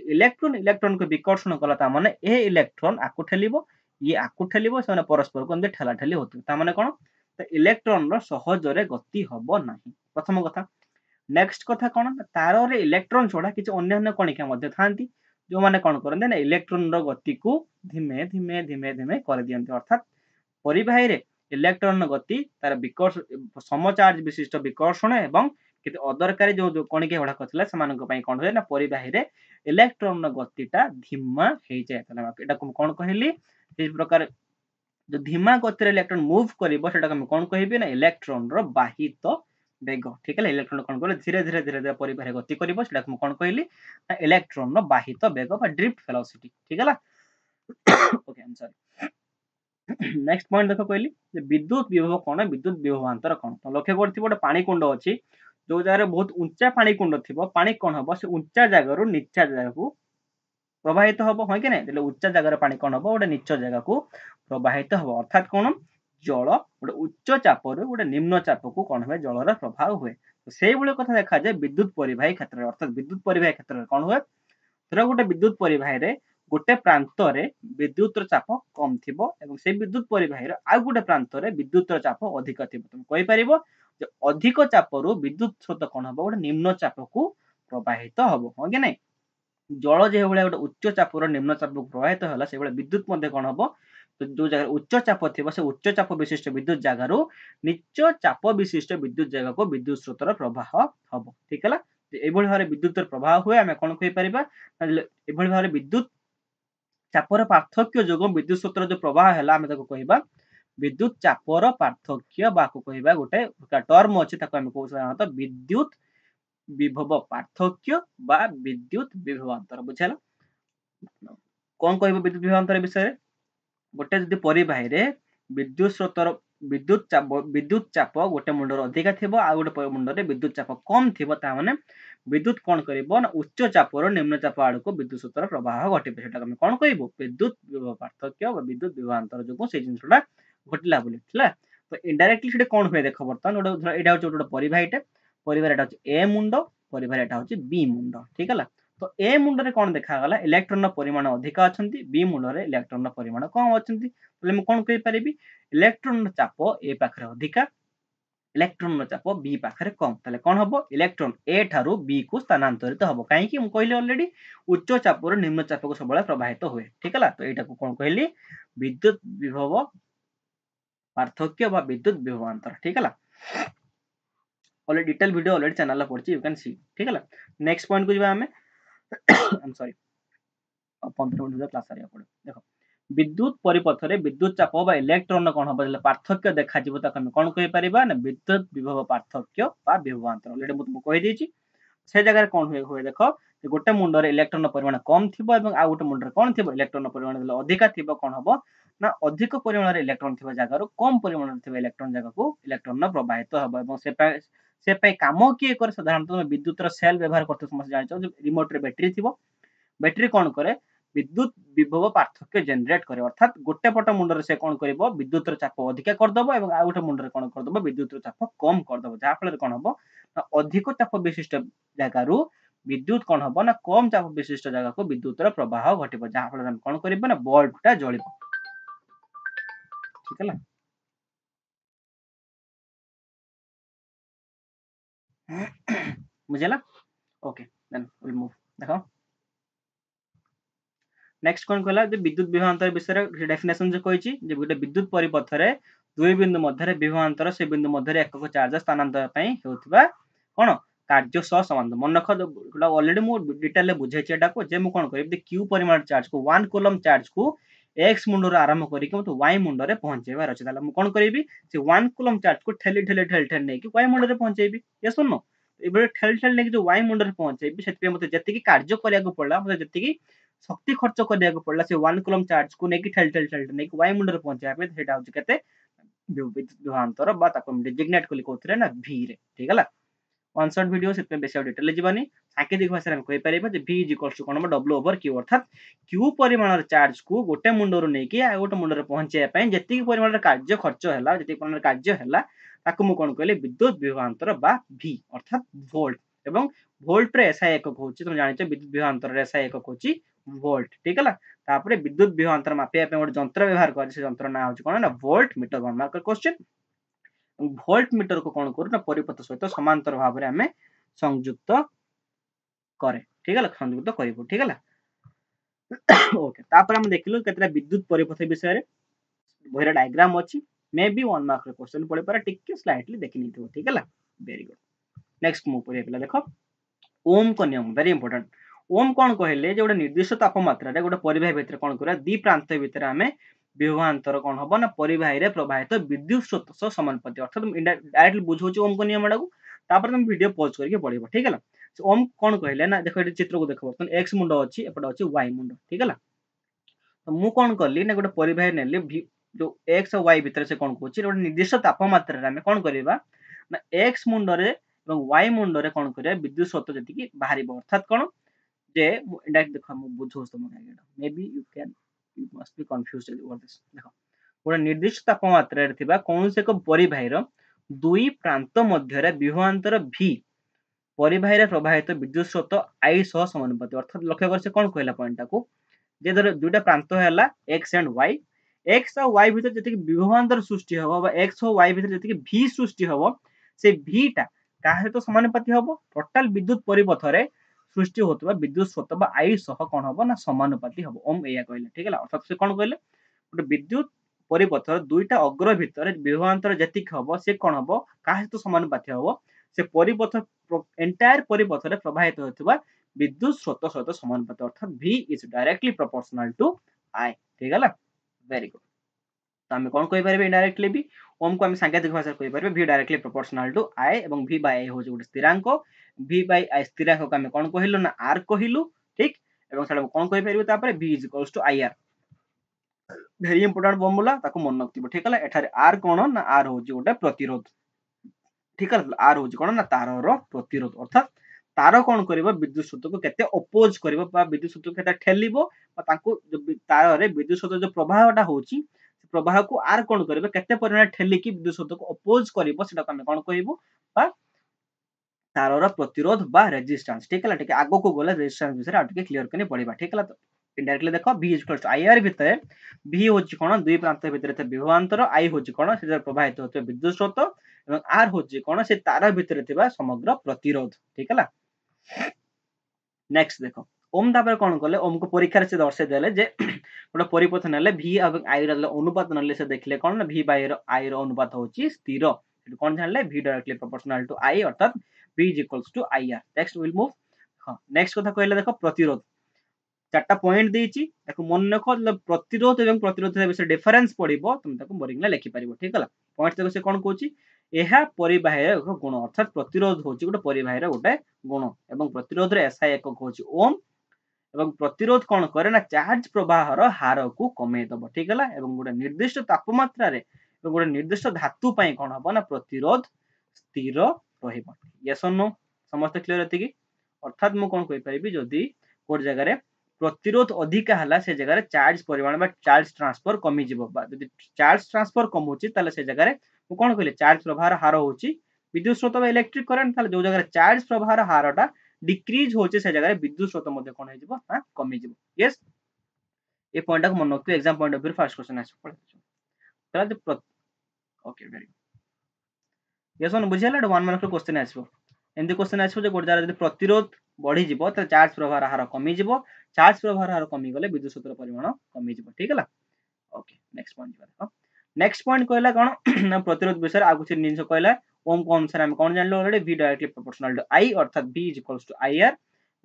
इलेक्ट्रॉन इलेक्ट्रॉन को विकर्षण कला माने ए इलेक्ट्रॉन आकु ठेलिबो ये आकु ठेलिबो से परस्पर को ठेला ठेली होते माने कौन तो इलेक्ट्रॉन सहजरे गति हबो नाही प्रथम कथा नेक्स्ट कथा कौन तार रे इलेक्ट्रॉन छोड़ा किसी अन्य कणिका मध्य थांती जो माने कौन करते ना इलेक्ट्रॉन रो गति को धीमे धीमे धीमे धीमे कर दियंती अर्थात परिवाही रे इलेक्ट्रॉन गति तार समचार्ज विशिष्ट विकर्षण एवं किसी अदरकारी जो कणिका गुड़ाक था से कौन हुए ना परिवाही रे इलेक्ट्रॉन गतिटा धीमा हो जाए कौन कहली इस प्रकार जो धीमा गति इलेक्ट्रॉन मूव कर कौन कह ना इलेक्ट्रॉन रो बाहित बेग ठीक है इलेक्ट्रॉन कौन कह धीरे धीरे धीरे धीरे परिवार गति कर कौन कहली इलेक्ट्रॉन रो बाहित बेग ड्रिफ्ट वेलोसिटी ठीक है okay I am sorry next point देख कहली विद्युत विभव कौन विद्युत विभवांतर कौन तो लक्ष्य करथि गोटे पानी कुंड अच्छी जो जगह बहुत उच्चा पानी कुंड थिबो पानी कोन हबो से उच्चा जगह रु नीचा जगह को प्रवाहित हबो होय कि नै देले उच्चा जगह पानी कोन हबो ओडे नीच जगह को प्रवाहित हबो अर्थात कोन जल गोटे उच्च चाप रु गोटे निम्न चाप को कोन होय जलर प्रभाव हुए सेही भली कथा देखा जाय विद्युत परिवाही क्षेत्र अर्थात विद्युत परिवाही क्षेत्र कोन हुए धर गोटे विद्युत परिवाही रे गोटे प्रांत रे विद्युत चाप कम थिबो एवं से विद्युत परिवाही रे आ गोटे प्रांत रे विद्युत चाप अधिक थिबो तुम कहि परिबो जे अधिक चाप रु विद्युत स्रोत कोन हबो गोटे निम्न चाप को प्रवाहित हबो हो कि नै जल जे भले गोटे उच्च चाप रो निम्न चाप को प्रवाहित होला से भले विद्युत मध्ये कोन हबो तो जो जगह उच्च चाप थिबो से उच्च चाप विशिष्ट विद्युत जगह रु निच्च चाप विशिष्ट विद्युत जगह को विद्युत स्रोत रो प्रवाह हबो ठीक है एभଳି भारे विद्युत प्रवाह हुए आमे कोन कहि परिबा एभଳି भारे विद्युत चापर पार्थक्य जोग विद्युत स्रोत जो प्रवाह हैला आमे ताको कहिबा विद्युत चापर पार्थक्य बाको कहिबा गोटे टर्म अछि ताको आमे कहू साधारणतः विद्युत विभव पार्थक्य बा विद्युत विभवांतर बुझाला कोन कहबो विद्युत विभवांतर विषय गोटे जदि परिवाही रे विद्युत स्रोतर विद्युत चाप गोटे मुंडर अधिका थिबो आ गोटे मुंडर रे विद्युत चाप कम थिबो ता माने विद्युत कोन करिवो ना उच्च चाप रो निम्न चाप आड़ को विद्युत स्रोतर प्रवाह घटिबो सेटा हम कोन कहबो विद्युत विभव पार्थक्य बा विद्युत विभवांतर जोगो से जिनसटा घटिला बोली थिला तो इनडायरेक्टली सेटा कोन होय देखो बर्तन गोटे एटा होचे परिवाहीटे परिवार एटा होचे ए मुंड परिवार एटा होचे बी मुंड ठीक है तो ए मुंड रे कोन देखा गला इलेक्ट्रॉन परिमाण अधिक अछंती बी मुंड रे इलेक्ट्रॉन परिमाण कम अछंती तले म कोन कहि परिबी इलेक्ट्रॉन चाप ए पाखरे अधिका इलेक्ट्रॉन चाप बी पाखरे कम तले कोन हबो इलेक्ट्रॉन ए ठारू बी को स्थानांतरित हबो काहे कि म कहले ऑलरेडी उच्च चाप रो निम्न चाप को सबले प्रवाहित हुए ठीक है तो एटा को कोन कहली विद्युत विभव पार्थक्य बा विद्युत विभवांतर ठीक है already detail video already channel ला पड़ची यू कैन सी ठीक है नेक्स्ट पॉइंट को जिबा हमें I am sorry 15 minute class आरिया पड़े देखो विद्युत परिपथ रे विद्युत चाप बा इलेक्ट्रॉन कोन हबो पार्थक्य देखा जिवो त हम कोन कहि परिबा ना विद्युत विभव पार्थक्य बा विभवांतर ऑलरेडी म तुमको कहि देछि से जगह कोन होय देखो गोटे मुंड रे इलेक्ट्रॉन परिमाण कम थिबो एवं आ गोटे मुंड रे कोन थिबो इलेक्ट्रॉन परिमाण अधिका थिबो कोन हबो ना अधिक परिमाण रे इलेक्ट्रॉन थिबा जगह रो कम परिमाण रे थिबा इलेक्ट्रॉन जगह को इलेक्ट्रॉन प्रवाहित हबो एवं से पे काम किए करे साधारणतः विद्युत रो सेल व्यवहार करते समस्त जानिछो रिमोट रे बैटरी थिबो बैटरी कोन करे विद्युत विभव पार्थक्य जनरेट करे अर्थात गोटे पट मुंड रे से कोन करबो विद्युत रो चाप अधिका कर दबो एवं आ गोटे मुंड रे कोन कर दबो विद्युत रो चाप कम कर दबो जा फल कोन हबो अधिक चाप विशिष्ट जगह रु विद्युत कोन हबो ना कम चाप विशिष्ट जगह को विद्युत रो प्रवाह घटिबो जा फल हम कोन करबो ना बल्ब टा जळिबो ठीक है बुझला ओके देन विल मूव देखो नेक्स्ट कोन कहला जे विद्युत विभवांतर विषय रे डेफिनेशन जे कहिछि जे गोटे विद्युत परिपथ रे दुई बिंदु मध्य रे विभवांतर से बिंदु मध्य रे एकक चार्ज स्थानांतर पई हेउतबा कोन कार्य सह संबंध मन रख ऑलरेडी मु डिटेल ले बुझाइछि एटा को जे मु कोन करबि q परिमाण चार्ज को 1 कूलम चार्ज को x मुंड रो आरंभ करी के मत y मुंड रे पहुंचेबार अछि ताला मु कोन करबि से 1 कूलम चार्ज को ठेली ठेली ठेली ठेली नै कि y मुंड रे पहुंचेबि यस और नो एबे ठेली ठेली नै कि जो y मुंड रे पहुंचेबि सेति मते जति की कार्य करिया को पड़ला मते जति की शक्ति खर्च करिया को पड़ला से 1 कूलम चार्ज को नै कि ठेली ठेली ठेली नै कि y मुंड रे पहुंचेबा पे सेटा होछि केते विभवांतर बा ताको डेजिग्नेट कोली कोथरे ना v रे ठीक है वन शॉट वीडियो से बेसी डिटेल जीवानी सांकेतिक भाषा में कहि परिबा जे v कोन w ओवर q अर्थात q परिमाण चार्ज को गोटे मुंड रो नै कि आ गोटे मुंड रे पहुंचे पय जति परिमाण कार्य खर्च हैला जति परिमाण कार्य हैला ताको मु कोन कहले विद्युत विभवांतर बा v अर्थात वोल्ट एवं वोल्ट रे SI एकक होची तुम जानिछ विद्युत विभवांतर रे SI एकक होची वोल्ट ठीक है तापरे विद्युत विभवांतर मापिया पे गोटे यंत्र व्यवहार करे से यंत्र ना होची कोन ना volt meter one mark question volt meter को कोन करू ना परिपथ सहित समांतर भाव रे हमें संयुक्त करे ठीक है संयुक्त करिवो ठीक है ओके तापर हम देखिलु केतरा विद्युत परिपथ विषय रे बहिरा डायग्राम अछि मे बी 1 मार्क रे क्वेश्चन पड़े पर टिक स्लाइटली देखि निथिबो ठीक है वेरी गुड नेक्स्ट मु परे पिला देखो ओम को नियम वेरी इंपोर्टेंट ओम कोन कहले जे गोटे निर्दिष्ट तापमात्रा रे गोटे परिवाही भितर कोन करा दि प्रांत भितर हमें विभवांतर कोन हबो ना परिवाही रे प्रवाहित विद्युत स्रोत सह समानुपाती अर्थात डायरेक्टली बुझौछि ओम को नियम डाकू तापर तुम वीडियो पॉज करके पढिबो ठीक है ओम कोन कहले ना देखो एटी चित्र को देखो बर्तन x मुंड अछि एपड अछि y मुंड ठीक है तो मु कोन करली ना गोटे परिवाही नेली जो x और y भितर से कोन कहछि गोटे निर्दिष्ट तापमात्रा रे हमें कोन करबा ना x मुंड रे ଏବଂ वायुमंडल रे कोन करिया विद्युत स्रोत जति कि बाहरिबो अर्थात कोन जे इंडायरेक्ट देखो हम बुझो तुम may be you must be confused over this देखो गोटे निर्दिष्ट तापमात्रा रे थिबा कोनसे एक परिबाहीर दुई प्रांत मध्य विभवांतर V परिबाहीर प्रवाहित विद्युत स्रोत I सह समानुपाती अर्थात लक्ष्य कर से कोन कहला पॉइंट टाको जे धर दुईटा प्रांत हैला x एंड y x और y भीतर जति विभवांतर सृष्टि हबो बा x और y भीतर जति v सृष्टि हबो से v टा काहे तो समानुपाती हबो टोटल विद्युत परिपथ रे सृष्टि होतबा विद्युत स्रोत बा I सह कोन हबो ना समानुपाती हबो ओम एया कहले ठीक है अर्थात से कोन कहले गोटे विद्युत परिपथर दुईटा अग्र भितर विभवांतर जति हबो से कोन हबो काहे तो समानुपाती हबो से परिपथ एंटायर परिपथ रे प्रवाहित होतबा विद्युत स्रोत सहित समानुपाती अर्थात V is directly proportional to I ठीक है वेरी गुड तो हम कोन कहि परबे इनडायरेक्टली भी ओम को हम सांकेतिक भाषा कहि परबे V directly proportional to I एवं V बाय I हो जे स्थिरांक V बाय I स्थिरांक को हम कोन कहिलु ना R कहिलु ठीक एवं सेटा कोन कहि परबे तापर V is equals to IR very important formula ताको मन रखिबो ठीक है एठारे R कोन ना R हो जे गोटे प्रतिरोध ठीक है R हो जे कोन ना तारर प्रतिरोध अर्थात तार कोन करिवो विद्युत स्रोत को केते अपोज करिवो बा विद्युत स्रोत को केते ठेलिबो बा तांको तार रे विद्युत स्रोत जो प्रवाहटा होची प्रवाह को आर कोन करिवो केते परिमाण ठेली की विद्युत स्रोत को अपोज करिवो सेटा हम कोन कहिबो बा तारर प्रतिरोध बा रेजिस्टेंस ठीक है आगो को गले रेजिस्टेंस विषय आ क्लियर करने पड़िबा ठीक है तो इनडायरेक्टली देखो V इक्वल्स टू IR भितर V होची कोन दुई प्रांत भितर थे विभवांतर I होची कोन से प्रवाहित होते विद्युत स्रोत एवं R होची कोन से तार भितर थिबा समग्र प्रतिरोध ठीक है नेक्स्ट देखो ओम तापर कोन करले ओम को परीक्षा रे से दर्शे देले जे गोटे परिपथ नेले V एवं I रो अनुपात नेले से देखले कोन ना V बाय I रो अनुपात होची स्थिर एटु कोन जानले V directly proportional to I अर्थात V is equals to IR next we'll move हां नेक्स्ट कथा कहले देखो प्रतिरोध चारटा पॉइंट देछि ताको मन रखो प्रतिरोध एवं प्रतिरोध विषय डिफरेंस पड़िबो तुम ताको बोरिंग ला लिखि परिबो ठीक है पॉइंट देखो से कोन कहूची एहा परिबाहीर गुण अर्थात प्रतिरोध होची गोटे परिबाहीर गोटे गुण एवं प्रतिरोध रे SI एकक होची ओम एवं प्रतिरोध कोन करे ना चार्ज प्रवाहर हार को कमे दबो ठीक है एवं गोटे निर्दिष्ट तापमात्रा रे एवं गोटे निर्दिष्ट धातु पई कोन हबो ना प्रतिरोध स्थिर रहिबो यस और नो समस्त क्लियर होती कि अर्थात मु कोन कहि परिबी जदी कोड जगह रे प्रतिरोध अधिक हला से जगह रे चार्ज परिमाण बा चार्ज ट्रांसफर कमी जिवो बा जदी चार्ज ट्रांसफर कम होची ताले से जगह रे मु कोन कहले चार्ज प्रवाहर हार होची विद्युत स्रोत बा इलेक्ट्रिक करंट ताले जो जगह रे चार्ज प्रवाहर हारटा डिक्रीज होचे से जगह रे विद्युत स्रोत मध्ये कोन हे जिवो ना कमी जिवो यस ए पॉइंट को मन रखते exam point of view first question आछो ताले जो ओके वेरी यस वन बुझियाला 1 मार्क क्वेश्चन आछो एंदी क्वेश्चन आछो जे गोट जरा जदी प्रतिरोध बढ़ी जिवो त चार्ज प्रवाहर हार कमी जिवो चार्ज प्रवाहर हार कमी गले विद्युत स्रोत परिमाण कमी जिवो ठीक है ओके नेक्स्ट पॉइंट देखो नेक्स्ट पॉइंट कहला कोन ना प्रतिरोध विषय आ कुछ निंस कहला ओम को अनुसार हम कोन जानलो already V directly proportional to I अर्थात V is equals to IR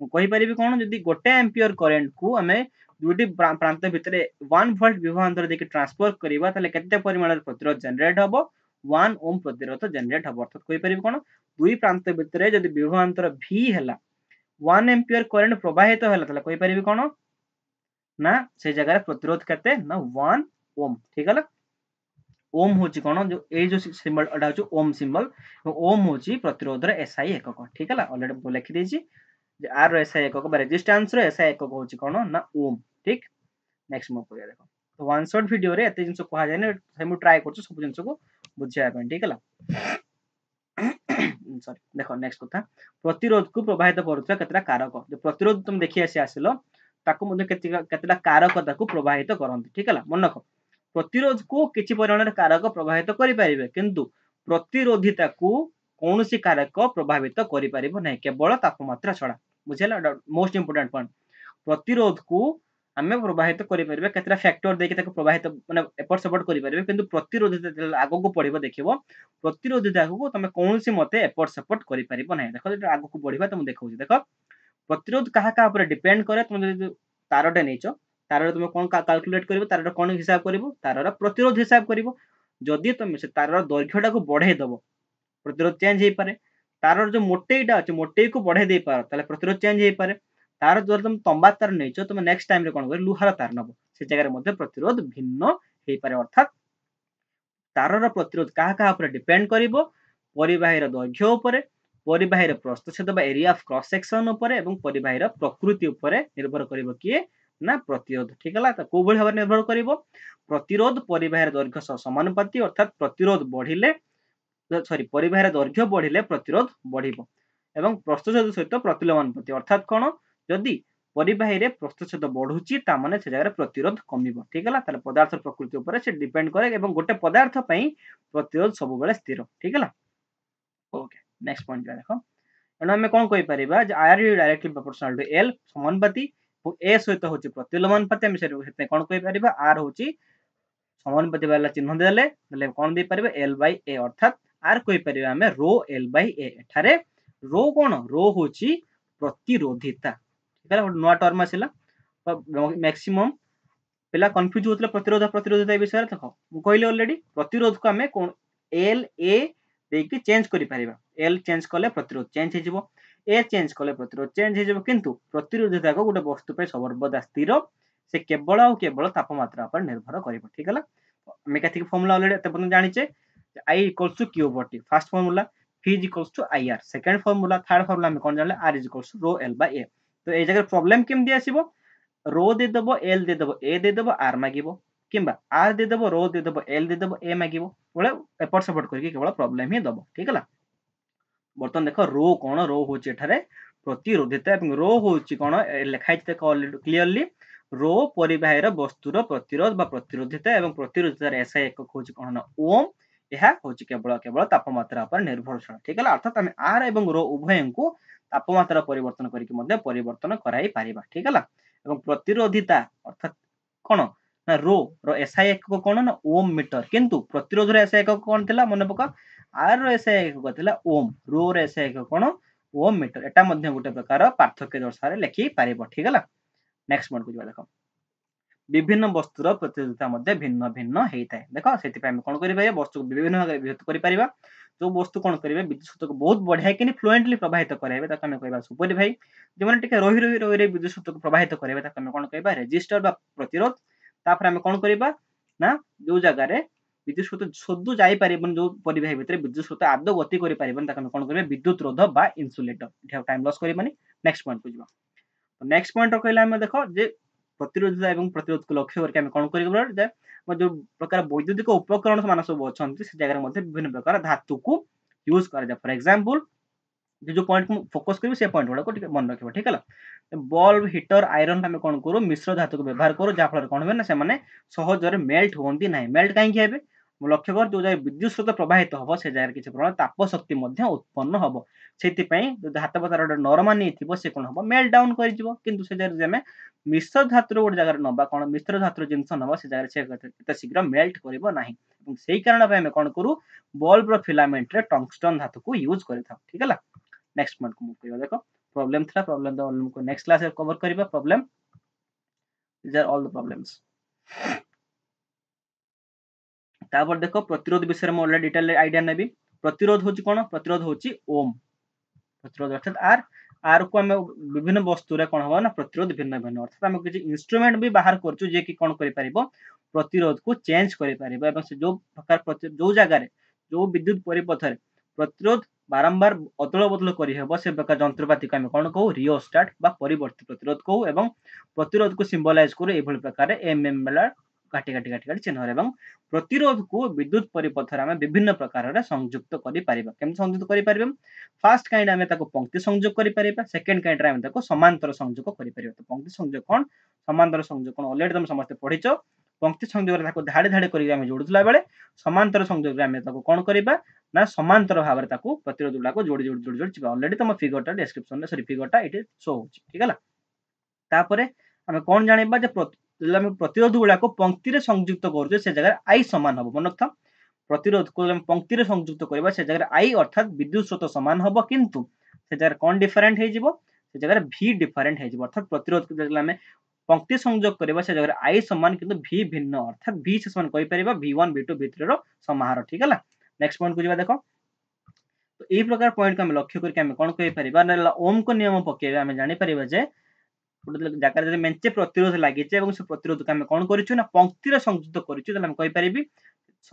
मु कहि परिबी कोन जदी गोटे एम्पियर करंट को हमें दुटी प्रांत भितरे 1 वोल्ट विभवांतर देके ट्रांसफर करिबा तले केते परिमाण प्रतिरोध जनरेट हबो 1 ओम प्रतिरोध जनरेट हबो अर्थात कहि परिबी कोन दुई प्रांत भितरे जदी विभवांतर V हैला 1 एम्पियर करंट प्रवाहित हैला तले कहि परिबी कोन ना से जगह रे प्रतिरोध केते ना 1 ओम ठीक है ओम होची कोन जो ए जो सिंबल अडा होची ओम सिंबल ओम होची प्रतिरोध रे SI एकक ठीक है ऑलरेडी बो लिखि देछि जे R रो SI एकक बा रेजिस्टेंस रो SI एकक होची कोन ना ओम ठीक नेक्स्ट मो करिया देखो तो वन शॉट वीडियो रे एते जिंस कहा जाय ने हम ट्राई करछु सब जिंस को बुझिया पे ठीक है सॉरी देखो नेक्स्ट कथा प्रतिरोध को प्रवाहित करूता केतरा कारक जो प्रतिरोध तुम देखि आसी आसिलो ताको मध्ये केतरा कारक ताको प्रवाहित करंती ठीक है मन रखो प्रतिरोध को किछि परिमाण कारक प्रभावित करि परिबे किंतु प्रतिरोधिता को कोनोसी कारक प्रभावित करि परिबो नै केवल तापमात्रा छडा बुझिला मोस्ट इंपोर्टेंट पॉइंट प्रतिरोध को हमें प्रभावित करि परिबे केतरा फैक्टर देके ताको प्रभावित माने एफर्ट सपोर्ट करि परिबे किंतु प्रतिरोधिता आगो को पडिबो देखिबो प्रतिरोधिता को तमे कोनोसी मते एफर्ट सपोर्ट करि परिबो नै देखो जे आगो को बढ़िबा तुम देखौ देखो प्रतिरोध कहा का ऊपर डिपेंड करे तुम जे तारटे नेचो तार तुम कोन कैलकुलेट करिवो तार कोन हिसाब करिवो तार प्रतिरोध हिसाब करिवो जदि तुम से तार दैर्घ्यटा को बढ़ाई दबो प्रतिरोध चेंज हे पारे तार जो मोटेईटा अछि मोटेई को बढ़ाई दे पारो ताले प्रतिरोध चेंज हे पारे तार जो तुम तंबा तार नेचो तुम नेक्स्ट टाइम रे कोन कर लुहार तार नबो से जगह रे मध्ये प्रतिरोध भिन्न हे पारे अर्थात तार प्रतिरोध कहा ऊपर डिपेंड करिवो परिबाहीर दैर्घ्य ऊपर परिबाहीर प्रस्थच्छेद बा एरिया ऑफ क्रॉस सेक्शन ऊपर एवं परिबाहीर प्रकृति ऊपर निर्भर करिवो किए ना प्रतिरोध ठीक है तो को भाव निर्भर करिवो प्रतिरोध परिबाहीर दैर्घ्य सह समानुपाती अर्थात प्रतिरोध बढ़िले सॉरी परिबाहीर दैर्घ्य बढ़िले प्रतिरोध बढ़िबो एवं प्रस्थच्छेद सहित प्रतिलोमानुपाती अर्थात कोन जदि परिबाही रे प्रस्थच्छेद बढ़ुची ता माने से जगह प्रतिरोध कमिबो ठीक है ताले पदार्थ प्रकृति ऊपर से डिपेंड करे एवं गोटे पदार्थ पई प्रतिरोध सब बेले स्थिर ठीक है ओके नेक्स्ट पॉइंट देखो एना हमें कोन कहि परिबा जे R is directly proportional to L समानुपाती और ए सहित होची प्रतिलोमानुपाती हम से कोन कहि परिबा आर होची समानुपाती वाला चिन्ह देले देले कोन दे परिबा एल बाय ए अर्थात आर कहि परिबा हमें रो एल बाय ए एठारे रो कोन रो होची प्रतिरोधिता ठीक है नुआ टर्म आसिला मैक्सिमम पिला कंफ्यूज होतले प्रतिरोध प्रतिरोधिता विषय देखो मु कहले ऑलरेडी प्रतिरोध को हमें कोन एल ए देकी चेंज करि परिबा एल चेंज कले प्रतिरोध चेंज हे जिवो ए चेंज कले प्रतिरोध चेंज हे जिवो किंतु प्रतिरोधिता को गोटे वस्तु पे सर्वदा स्थिर से केवल और केवल तापमात्रा पर निर्भर करिवो ठीक है मेकानिक फार्मूला ऑलरेडी एते पन जानिचे I equals to Q over T first formula P is equals to IR second formula third formula में कोन जानले R is equals to rho L by A तो ए जगह प्रॉब्लम केम दे आसीबो रो दे दबो एल दे दबो ए दे दबो आर मागिबो किंबा आर दे दबो रो दे दबो एल दे दबो ए मागिबो बोले एपट सपोर्ट करके केवल प्रॉब्लम ही दबो ठीक है बर्तन देखो रो कोन रो होची एठारे प्रतिरोधिता एवं रो होची कोन लिखा है देखो क्लियरली रो परिबाहीर वस्तुर प्रतिरोध बा प्रतिरोधिता एवं प्रतिरोधितार एसआई एकक होची कोन ना ओम यह होची केवल केवल तापमात्रा पर निर्भरशील ठीक है अर्थात हम आर एवं रो उभयं को तापमात्रा परिवर्तन करके मध्ये परिवर्तन कराई पारिबा ठीक है एवं प्रतिरोधिता अर्थात कोन ना रो एसआई एकक कोन ना ओम मीटर किंतु प्रतिरोध रे एसआई एकक कोन थिला मने पका आर रो एसआई एकक थिला ओम रो रे एसआई एकक कोन ओम मीटर एटा मध्ये गोटे प्रकार पार्थक्य दर्शारे लेखि पारिबो ठीक है नेक्स्ट पॉइंट को जिबा देखो विभिन्न वस्तुर प्रतिरोधिता मध्ये भिन्न भिन्न हेइताय देखो सेति पे हम कोन करि पारिबा वस्तु विभिन्न भाग विभक्त करि पारिबा जो वस्तु कोन करिवे विद्युत सूत्र को बहुत बढ़िया कि फ्लुएंटली प्रवाहित कराइबे ताक हम कहबा सुपर भाई जे माने टिके रोहि रे विद्युत सूत्र को प्रवाहित कराइबे ताक हम कोन कहबा रेजिस्टर बा प्रतिरोध तापर हम कोन करिबा ना जो जगह रे विद्युत सूत्र सदु जाई पारिबन जो परिवाही भितरे विद्युत सूत्र आदो गति करि पारिबन ताक हम कोन करिबे विद्युत रोध बा इन्सुलेटर इठा टाइम लॉस करिबानी नेक्स्ट पॉइंट को जिबा तो नेक्स्ट पॉइंट कहला हम देखो जे प्रतिरोधिता एवं प्रतिरोध को लक्ष्य करके हम कोन करिबा जे जो प्रकार वैद्युतिक उपकरण मान सब अछंती से जगह मध्ये विभिन्न प्रकार धातु को यूज कर जा फॉर एग्जांपल जो पॉइंट को फोकस करिवे से पॉइंट गुडा को ठीक मन रखिबो ठीक है बल्ब हीटर आयरन हम कोन करू मिश्र धातु को व्यवहार करू जा फल कोन होबे ना से माने सहज रे मेल्ट होंती नाही मेल्ट काहे कि हेबे लक्ष्य कर जो जगह विद्युत स्रोत प्रवाहित हबो से जगह किछि प्रमाण ताप शक्ति मध्ये उत्पन्न हबो सेति पई जो धातु पदार्थ नरमा नै थिबो से कोन हबो मेल्ट डाउन करि जिवो किंतु से जगह जमे मिश्र धातु गोटे जगह नबा कोन मिश्र धातु जिंस नबा से जगह से एते शीघ्र मेल्ट करिवो नाही एवं सेही कारण पे हम कोन करू बल्ब रो फिलामेंट रे टंगस्टन धातु को यूज करिथा ठीक है नेक्स्ट पॉइंट को मूव करिवा देखो प्रॉब्लम था प्रॉब्लम तो को नेक्स्ट क्लास रे कवर करिवा problem these are all the problems तापर देखो प्रतिरोध विषय में ऑलरेडी डिटेल आईडिया नेबी प्रतिरोध होची कोन प्रतिरोध होची ओम प्रतिरोध अर्थात आर आर को हम विभिन्न वस्तु रे कोन हो ना प्रतिरोध भिन्न भिन्न अर्थात हम किछि इंस्ट्रूमेंट भी बाहर करछु जे कि कोन करि परिबो प्रतिरोध को चेंज करि परिबो एवं से जो प्रकार जो जगह रे जो विद्युत परिपथ रे प्रतिरोध बारंबार अदल बदल करि हेबो से प्रकार जंत्रपाति को हम कोन कहू रियोस्टेट बा परिवर्तित प्रतिरोध कहू एवं प्रतिरोध को सिंबलाइज करू एभल प्रकार एमएम वाला काटी काटी काटी काटी चिन्ह एवं प्रतिरोध को विद्युत परिपथ रे हम विभिन्न प्रकार रे संयुक्त करि परिबा केम संयुक्त करि परिबा फर्स्ट काइंड हम ताको पंक्ति संयोग करि परिबा सेकंड काइंड रे हम ताको समांतर संयोग करि परिबा तो पंक्ति संयोग कोन समांतर संयोग कोन ऑलरेडी तुम समस्त पढिचो पंक्ति संयोग रे ताको धाडे धाडे करि हम जोडुतला बेले समांतर संयोग रे हम ताको कोन करिबा ना समांतर भाव रे ताको प्रतिरोध गुडा को जोडी जोडी जोडी जोडी छिबा ऑलरेडी तुम फिगरटा डिस्क्रिप्शन रे सॉरी फिगरटा इट शो होची ठीक है तापरे हम कोन जानिबा जे हम प्रतिरोध गुडा को पंक्ति रे संयुक्त करू से जगह आई समान हबो मन रखता प्रतिरोध को हम पंक्ति रे संयुक्त करबा से जगह आई अर्थात विद्युत स्रोत समान हबो किंतु से जगह कोन डिफरेंट हे जिवो से जगह v डिफरेंट हे जिवो अर्थात प्रतिरोध को जगह हम पंक्ति संयोग करबा से जगह आई समान किंतु v भिन्न अर्थात v से समान कहि परिबा v1 v2 v3 रो समाहार ठीक है नेक्स्ट पॉइंट को जिबा देखो तो ए प्रकार पॉइंट को हम लक्ष्य करके हम कोन कहि परिबा ना ओम को नियम पकेबा हम जानि परिबा जे जगह जदि मेंचे प्रतिरोध लागिचे एवं से प्रतिरोध को हम कोन करिछु ना पंक्ति रे संयुक्त करिछु त हम कहि परिबी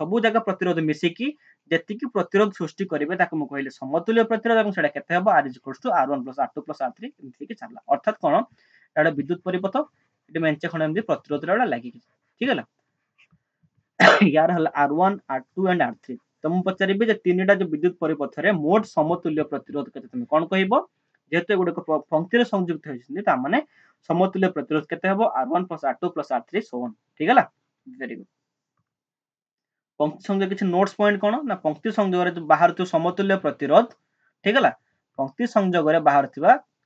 सबु जगह प्रतिरोध मिसिकी जेतिकी प्रतिरोध सृष्टि करेंगे ताको मु कहले समतुल्य प्रतिरोध और सेटा केते हबो R = R1 + R2 + R3 एमती कि चलला अर्थात कोन एटा विद्युत परिपथ एटी मेंचे खण एमती प्रतिरोध रे लागि ठीक है यार हल R1 R2 एंड R3 तो मु पचारिबे जे तीनटा जो विद्युत परिपथ रे मोट समतुल्य प्रतिरोध केते तुम कोन कहइबो जेते गुडे पंक्ति रे संयुक्त होइछिन ता माने समतुल्य प्रतिरोध केते हबो R1 + R2 + R3 so on ठीक है वेरी गुड पंक्ति संयोग किसी नोट्स पॉइंट कौन ना पंक्ति संयोग बाहर समतुल्य प्रतिरोध ठीक है पंक्ति संयोग बाहर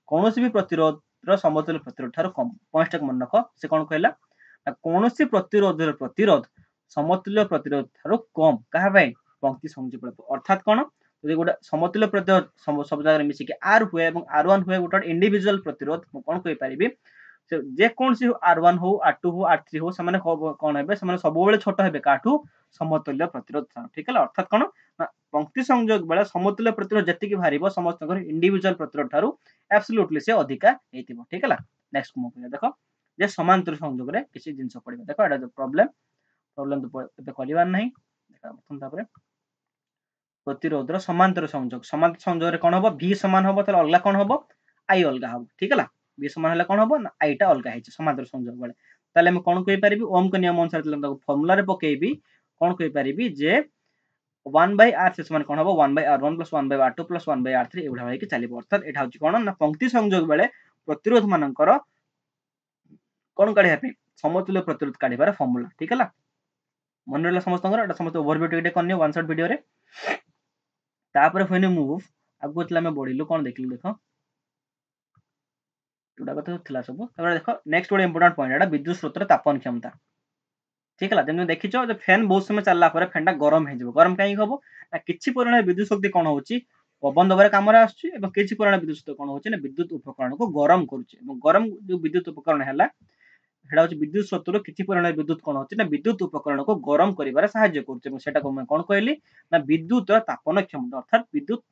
कौन भी प्रतिरोध समतुल्य प्रतिरोध ठार कम पॉइंट मन रख से कौन कहला कौन प्रतिरोध प्रतिरोध समतुल्य प्रतिरोध ठार कम क्या पंक्ति संयोग अर्थात कौन यदि गोटे समतुल्य प्रतिरोध सब जगह मिसिक आर हुए R1 हुए गोटे इंडिविजुअल प्रतिरोध कौन कहि पारिबी जे कौन सी R1 हो R2 हो R3 हो से कौन है सब बेले छोट हे काठू समतुल्य प्रतिरोध ठीक है अर्थात कौन पंक्ति संयोग बेले समतुल्य प्रतिरोध जति बाहर समस्त इंडिविजुअल प्रतिरोध ठारू एब्सोल्युटली से अधिका हेतिबो ठीक है नेक्स्ट मु देख जे समांतर संयोग रे किसी जिंस पड़िबो देखो एटा जो प्रॉब्लम तो एबे करिवार नाही देखा प्रथम तापर प्रतिरोध समांतर संयोग रे कोन हबो v समान हबो त अलगा कोन हबो i अलगा हबो ठीक है v समान हले कोन हबो ना i टा अलगा हेछि समांतर संयोग बेले ताले हम कोन कहि परिबी ओम के नियम अनुसार तले फार्मूला रे पकेबी कोन कहि परिबी जे 1/r से समान कोन हबो 1/r1 + 1/r2 + 1/r3 एबडा होई कि चलिबो अर्थात एटा होछि कोन ना पंक्ति संयोग बेले प्रतिरोध मानकर कोन काढिया पे समतुल्य प्रतिरोध काढिबार फार्मूला ठीक है मन रहला समस्त एटा समस्त ओवरव्यू टिके करनियो वन शॉट वीडियो रे तापर फेने मूव आगु तला में बढ़िलु कोन देखिलु देखो टुडा कथा थिला सब तापर देखो नेक्स्ट गोटे इंपोर्टेंट पॉइंट एटा विद्युत स्रोतर तापन क्षमता ठीक है जब देखिछ जे फैन बहुत समय चलला पर फैनटा गरम हे जबो गरम काई हबो ना किछि परिमाण विद्युत शक्ति कोन होची पवन दबार काम रे आछी एवं किछि परिमाण विद्युत शक्ति कोन होची ना विद्युत उपकरण को गरम करूची एवं गरम जो विद्युत उपकरण हैला हेडा होची विद्युत स्रोतर किछि परिमाण विद्युत कोन होची ना विद्युत उपकरण को गरम करिवार सहाय्य करूची एवं सेटा को मैं कोन कहली ना विद्युत तापन क्षमता अर्थात विद्युत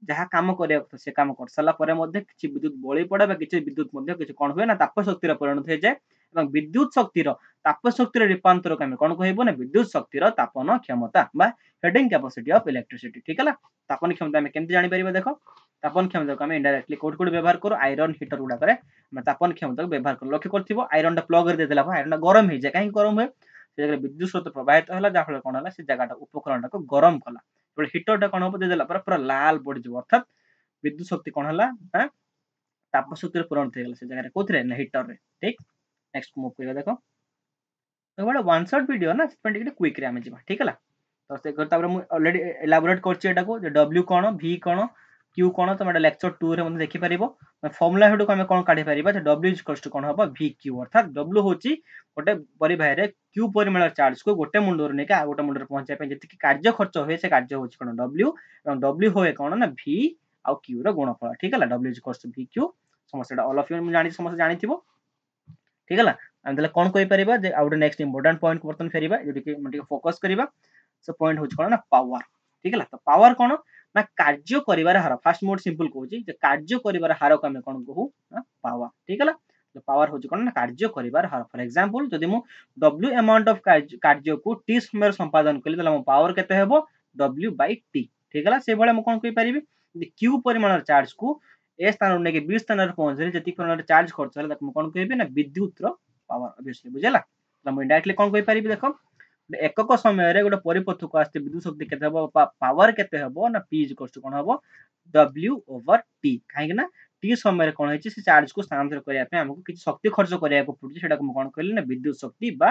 जहाँ काम करिया से काम कर साला परे मध्ये किछि विद्युत बळी पड़े बा किछि विद्युत मध्ये किछि कोन होय ना ताप शक्ति रे परिणत हो जाय एवं विद्युत शक्ति रो ताप शक्ति रे रूपांतर को हम कोन कहबो ना विद्युत शक्ति रो तापन क्षमता बा हेडिंग कैपेसिटी ऑफ इलेक्ट्रिसिटी ठीक है तापन क्षमता हम केमति जानि परिबा देखो तापन क्षमता को हम इनडायरेक्टली कोड कोड व्यवहार करू आयरन हीटर गुडा करे हम तापन क्षमता को व्यवहार कर लक्ष्य करथिबो आयरन टा प्लग रे दे देला आयरन टा गरम हे जाय काहे गरम होय से जगह विद्युत स्रोत प्रवाहित होला जा फल कोन होला से जगह उपकरण को गरम कला तो हीटर टा कोन हो दे देला पर पूरा लाल पड़ जबो अर्थात विद्युत शक्ति कोन हला ताप शक्ति रे परिणत हे गेला से जगह कोथरे ना हीटर रे ठीक नेक्स्ट मूव करिया देखो तो बड़ा वन शॉट वीडियो ना स्पेंड क्विक रे हम जिमा ठीक है तो से तापर मु ऑलरेडी एलाबोरेट करछि एटा को जे w कोन v कोन q कोन तो मेटा लेक्चर 2 रे मन देखि परिबो फार्मूला हेडो को हम कोन काढी परिबा जे w = कोन हबो v q अर्थात w होछि गोटे परिबाह रे q परिमाण चार्ज को गोटे मुंडो रे नेका आ गोटे मुंडो रे पहुंचाय पे जति कार्य खर्च होय से कार्य होछि कोन w एवं w होय कोन ना v आ q रो गुणफल ठीक है w = v q समस्या ऑल ऑफ यू मु जानि समस्या जानिथिबो ठीक है हम तले कोन कहि परिबा जे आउट नेक्स्ट इंपोर्टेंट पॉइंट बर्तन फेरिबा जदि कि मटे फोकस करिबा से पॉइंट होछ कोन ना पावर ठीक है तो पावर कोन ना कार्य करिवार हार फर्स्ट मोड सिंपल कहूची जे कार्य करिवार हार को हम कोन कहू ना पावर ठीक है तो पावर होछ कोन ना कार्य करिवार हार फॉर एग्जांपल जदि मु w अमाउंट ऑफ कार्य को t समय संपादन कली तले मो पावर केते हेबो w/t ठीक है से भले मु कोन कहि परिबी q परिमाण चार्ज को ए स्थान ने के b स्थान रे पहुंचले जति परिमाण चार्ज खर्च हला तक मु कोन कहबी ना विद्युत रो पावर ऑब्वियसली बुझला तो मु डायरेक्टली कोन कहि परिबी देखो एकक समय रे गोटे परिपथ को आस्ते विद्युत शक्ति केते हबो पावर केते हबो ना p = कोन हबो w/t काहे ना t समय रे कोन होइछि से चार्ज को स्थानांतर करिया पे हमको किछ शक्ति खर्च करिया को पड़छि सेटा को कोन कहली ना विद्युत शक्ति बा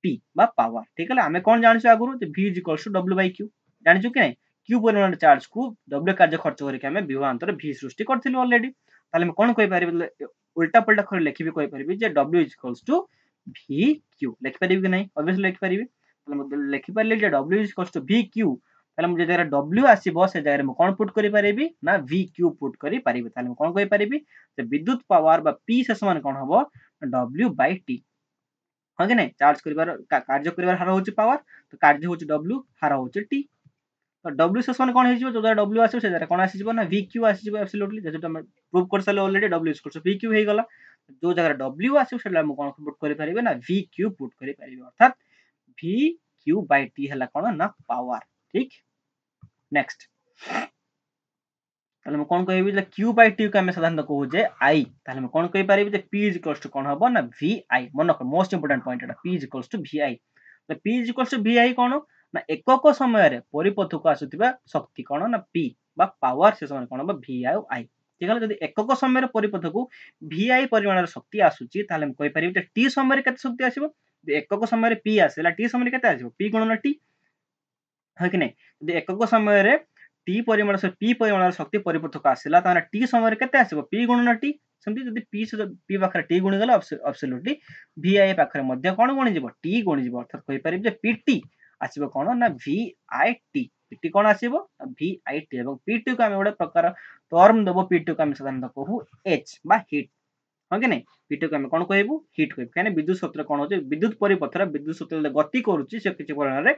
p बा पावर ठीक है हमें कोन जानिछु आगुरु जे v = w/q जानिछु कि नै q परिमाण चार्ज को w कार्य खर्च करके हमें विभवांतर v सृष्टि करथिलु ऑलरेडी ताले हम कोन कहि परिबे उल्टा पलटा कर लिखिबे कहि परिबे जे w = vq लिखि परिबे कि नै ऑब्वियसली लिखि परिबे ताले हम लिखि परले जे w = vq ताले हम जे जगह w आसीबो से जगह में कोन पुट करि परिबे ना vq पुट करि परिबे ताले हम कोन कहि परिबे जे विद्युत पावर बा p से समान कोन हबो w/t हां कि नै चार्ज करिवार कार्य करिवार हार होछि पावर तो कार्य होछि w हार होछि t तो w से समान कोन हेजिबो जो w आसीबो से जगह कोन आसीबो ना vq आसीबो एब्सोल्युटली जेतो हम प्रूव कर साले ऑलरेडी w = vq हे गला जो जगह w आसीबो सेला हम कोन पुट करि परिबे ना vq पुट करि परिबे अर्थात vq Q by T हला कोन ना पावर ठीक नेक्स्ट ताले मैं कोन कहबी जे Q by T को हम साधारणतः कहू जे I ताले मैं कोन कहि परिबी जे P is equals to कोन हबो ना VI मन को most important point Etah P is equals to VI तो P is equals to VI कोन ना एकक समय रे परिपथ को आसुतिबा शक्ति कोन ना P बा पावर से समय कोन बा VI और I ठीक है जदि एकक समय रे परिपथ को VI परिमाण रे शक्ति आसुची ताले मैं कहि परिबी जे T समय रे केते शक्ति आसीबो एकक समय रे P आसेला T समय रे केते आसीबो P गुणन T है कि नहीं जदि एकक समय रे T परिमाण से P परिमाण शक्ति परिपथ को आसीला ताने T समय रे केते आसीबो P गुणन T सेमति जदि P से P पाखरे T गुणी गला एब्सोल्युटली VI पाखरे मध्य कोन गुणी जिवो T गुणी जिवो अर्थात कहि परिबे जे PT आसीबो कोन ना VIT PT कोन आसीबो VIT एवं PT को हम एवडे प्रकार टर्म देबो PT को हम साधारणतः कहू H बा हीट हां कि नहीं PT को हम कोन कहबो हीट कहबो काने विद्युत शक्ति कोन होचे विद्युत परिपथ रे विद्युत शक्ति गति करूची से किछि परिमाण रे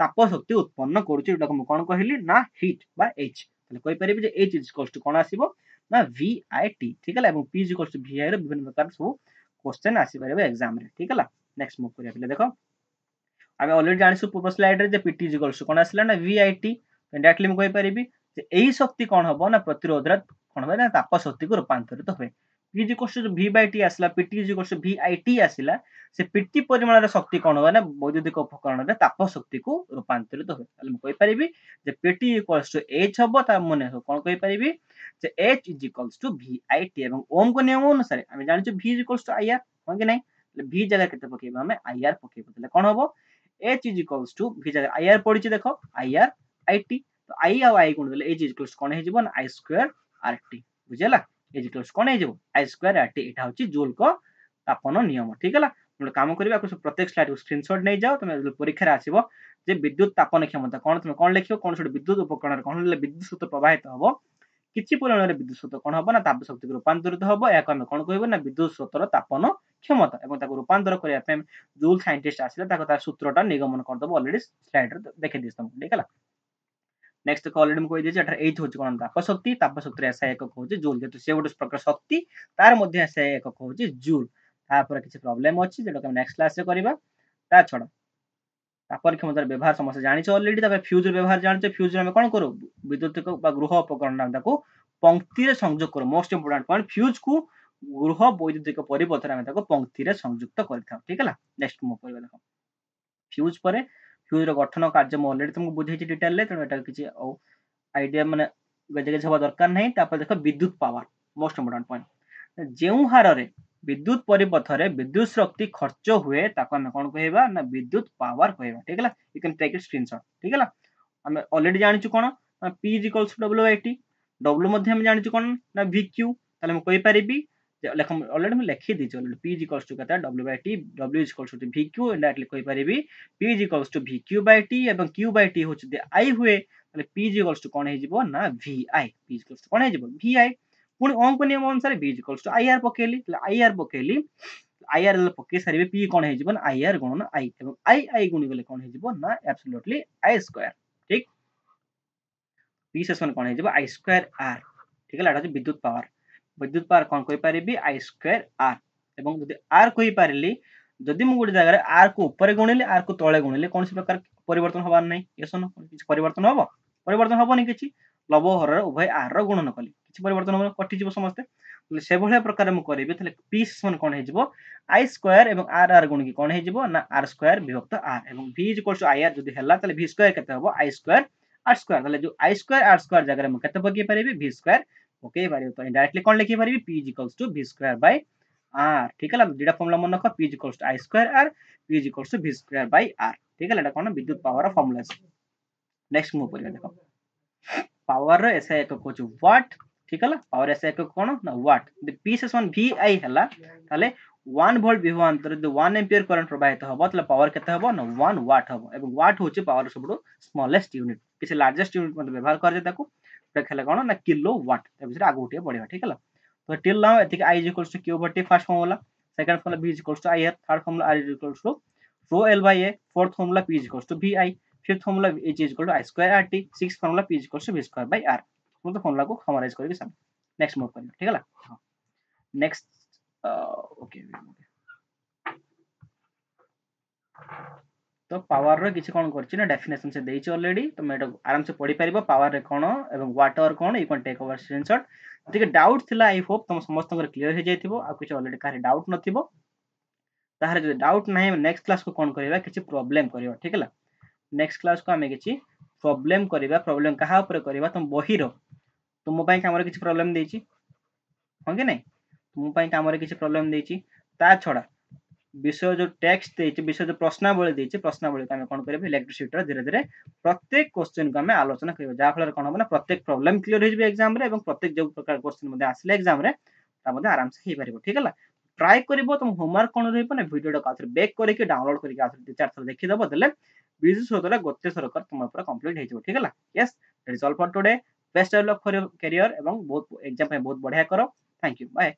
ताप शक्ति उत्पन्न करूची एटा को कोन कहली ना हीट बा H तले कहि परिबे जे H इज इक्वल्स टू कोन आसीबो ना VIT ठीक है एवं P is equals to VI रे विभिन्न प्रकार सब क्वेश्चन आसी परिबे एग्जाम रे ठीक है नेक्स्ट मूव करिया पहिले देखो आमे ऑलरेडी जानिसु पूर्व स्लाइड रे जे PT इज इक्वल्स टू कोन आसिला ना VIT डायरेक्टली म कहि परिबी जे एही शक्ति कोन हबो ना प्रतिरोध रे कोन होबे ना ताप शक्ति को रूपांतरित होबे P is equals to V by T आसिला PT is equals to VIT आसिला से PT परिमाण रे शक्ति कोन होबे ना वैद्युतिक उपकरण रे ताप शक्ति को रूपांतरित होबे ताले म कहि परिबी जे PT इक्वल्स टू H हबो ता मने कोन कहि परिबी जे H is equals to VIT एवं ओम को नियम अनुसार हम जानिछु V is equals to IR हो कि नहीं V जगह केते पकेबा हमें IR पकेबो तले कोन हबो H is equals to V जगह IR पडिछि देखो IR IT तो I और I गुण देले H इज इक्वल्स कोन हे जिवो ना I स्क्वायर RT बुझेला H इक्वल्स कोन हे जिवो I स्क्वायर RT एटा होछि जूल को तापन नियम ठीक है तुम काम करिबा को प्रत्येक स्लाइड को स्क्रीनशॉट नै जाओ तुम परीक्षा रे आसीबो जे विद्युत तापन क्षमता कोन तुम कोन लिखियो कोन छोटे विद्युत उपकरण कोन ले विद्युत स्रोत प्रवाहित हबो किछि परिमाण रे विद्युत स्रोत कोन हबो ना ताप शक्ति को रूपांतरित हबो या कोन कोन कहबो ना विद्युत स्रोतर तापन क्षमता एवं ताको रूपांतर करिया पे जूल साइंटिस्ट आसीले ताको तार सूत्रटा निगमन कर दबो ऑलरेडी स्लाइड रे देखि दिस तुम ठीक है नेक्स्ट को ऑलरेडी म कहि दिछि एटा 8 होछि कोन ताप शक्ति रे SI एकक होछि जूल जेतु से गोटे प्रकार शक्ति तार मध्ये SI एकक होछि जूल तापर किछि प्रॉब्लम अछि जेटा हम नेक्स्ट क्लास रे करिबा ता छडा तापर क्षमतार व्यवहार समस्या जानिछ ऑलरेडी तापर फ्यूज रे व्यवहार जानिछ फ्यूज रे हम कोन करू विद्युत बा गृह उपकरण ताको पंक्ति रे संयोग करू मोस्ट इंपोर्टेंट पॉइंट फ्यूज को गृह वैद्युतिक परिपथ रे हम ताको पंक्ति रे संयुक्त करथाउ ठीक है नेक्स्ट मो करिबा देखो फ्यूज परे फ्यूज रो गठन कार्य म ऑलरेडी तुमको बुझेछि डिटेल ले त एटा किछि आईडिया माने गजे छबा दरकार नै तापर देखो विद्युत पावर मोस्ट इंपोर्टेंट पॉइंट जेउ हार रे विद्युत परिपथ रे विद्युत शक्ति खर्च हुए ताको हम कोन कहबा ना विद्युत पावर कहबा ठीक है you can take it screenshot ठीक है हम ऑलरेडी जानिछु कोन P is equals to WIT W मध्ये हम जानिछु कोन ना VQ ताले हम कहि परिबी लेख ऑलरेडी मैं लिखि दी already P is equals to कता WIT W is equals to VQ directly कहि परिबी P is equals to VQ by T एवं Q by T होछि दे I हुए ताले P इज इक्वल्स टू कोन हे जिवो ना VI P is equals to कोन हे जिवो VI पुणी अंक नियम अनुसार V is equals to IR पकेली IR पकेली IR ले पके सारिबे P कोन हे जिवो ना IR गुणन I एवं I गुणी गले कोन हे जिवो ना एब्सोल्युटली I स्क्वायर ठीक P सेक्शन कोन हे जिवो I स्क्वायर R ठीक है लाडा विद्युत पावर कोन कहि परिबी I स्क्वायर R एवं जदि R कहि पारिली जदि मु गुडी जगह रे R को ऊपर गुणिले R को तळे गुणिले कोन से प्रकार परिवर्तन होबार नै यस न किछ परिवर्तन हबो नै किछ लव हर उभय R रो गुणन कली किछ परिवर्तन हो कटि जिवो समस्त से भले प्रकार मु करिबे तले P समान कोन हे जिवो I स्क्वायर एवं R गुण की कोन हे जिवो ना R स्क्वायर विभक्त R एवं V is equal to IR जदि हला तले V स्क्वायर केते हबो I स्क्वायर R स्क्वायर तले जो I स्क्वायर R स्क्वायर जगह रे मु केते पके परिबे V स्क्वायर ओके बारे तो डायरेक्टली कोन लिखि परिबे P is equal to V square by R ठीक है दुटा फॉर्मूला मन रखो P is equal to I square R P is equal to V square by R ठीक है एटा कोन विद्युत पावर फॉर्मूला नेक्स्ट मु परिबे देखो पावर रे SI एकक होछ वाट ठीक है पावर SI एकक कोन ना वाट द P से वन VI हला ताले 1 वोल्ट विभवांतर जो 1 एम्पियर करंट प्रवाहित हबो तले पावर केते हबो ना 1 वाट हबो एवं वाट होचे पावर सबडो स्मॉलेस्ट यूनिट किसे लार्जेस्ट यूनिट मते व्यवहार कर जे ताको देखले कोन ना किलो वाट ए बिसरे आगु उठे पड़िबा ठीक है तो टिल नाउ एतिक I = Q / T first formula second formula V = IR third formula R = rho L by A fourth formula P = VI fifth formula H = I square RT sixth formula P = V square by R तो formula को summarise करके सब next move करियो ठीक है हां next okay तो power रो किसी कौन करछि ना डेफिनेशन से देछि ऑलरेडी तुम एटा आराम से पढ़ी परिबो पावर रे कोन एवं वाटर कोन you can take over screenshot जति डाउट थिला आई होप तुम समस्त क्लियर हो जाइथिबो आ कुछ ऑलरेडी काहे डाउट नथिबो ताहले जो डाउट नाही नेक्स्ट क्लास को कोन करबा किछि प्रॉब्लम करबा ठीक है नेक्स्ट क्लास को हमें किछि प्रॉब्लम करबा प्रॉब्लम कहा ऊपर करबा तुम बही रो तुम पई हमर किछि प्रॉब्लम देछि हो कि नहीं तुम पई हमर किछि प्रॉब्लम देछि ता छडा विषय जो टेक्स्ट देछि विषय जो प्रश्नावली देछि प्रश्नावली को हम कोन करबे इलेक्ट्रिसिटी धीरे धीरे प्रत्येक क्वेश्चन को हम आलोचना करबा जा फल कोन होबा ना प्रत्येक प्रॉब्लम क्लियर हो जबे एग्जाम रे एवं प्रत्येक जो प्रकार क्वेश्चन मध्ये आसले एग्जाम रे ता मध्ये आराम से हे परिबो ठीक है ट्राई करिवो तुम होमवर्क कोन रहइबो ना वीडियो का बैक करके डाउनलोड करके आथर 4 थर देखि दबो देले बिजु सोदरा गोटे सरकार तुम पूरा कंप्लीट हे जबो ठीक है yes that is all for today best of luck for your career एवं बहुत एग्जाम पे बहुत बढ़िया करो थैंक यू बाय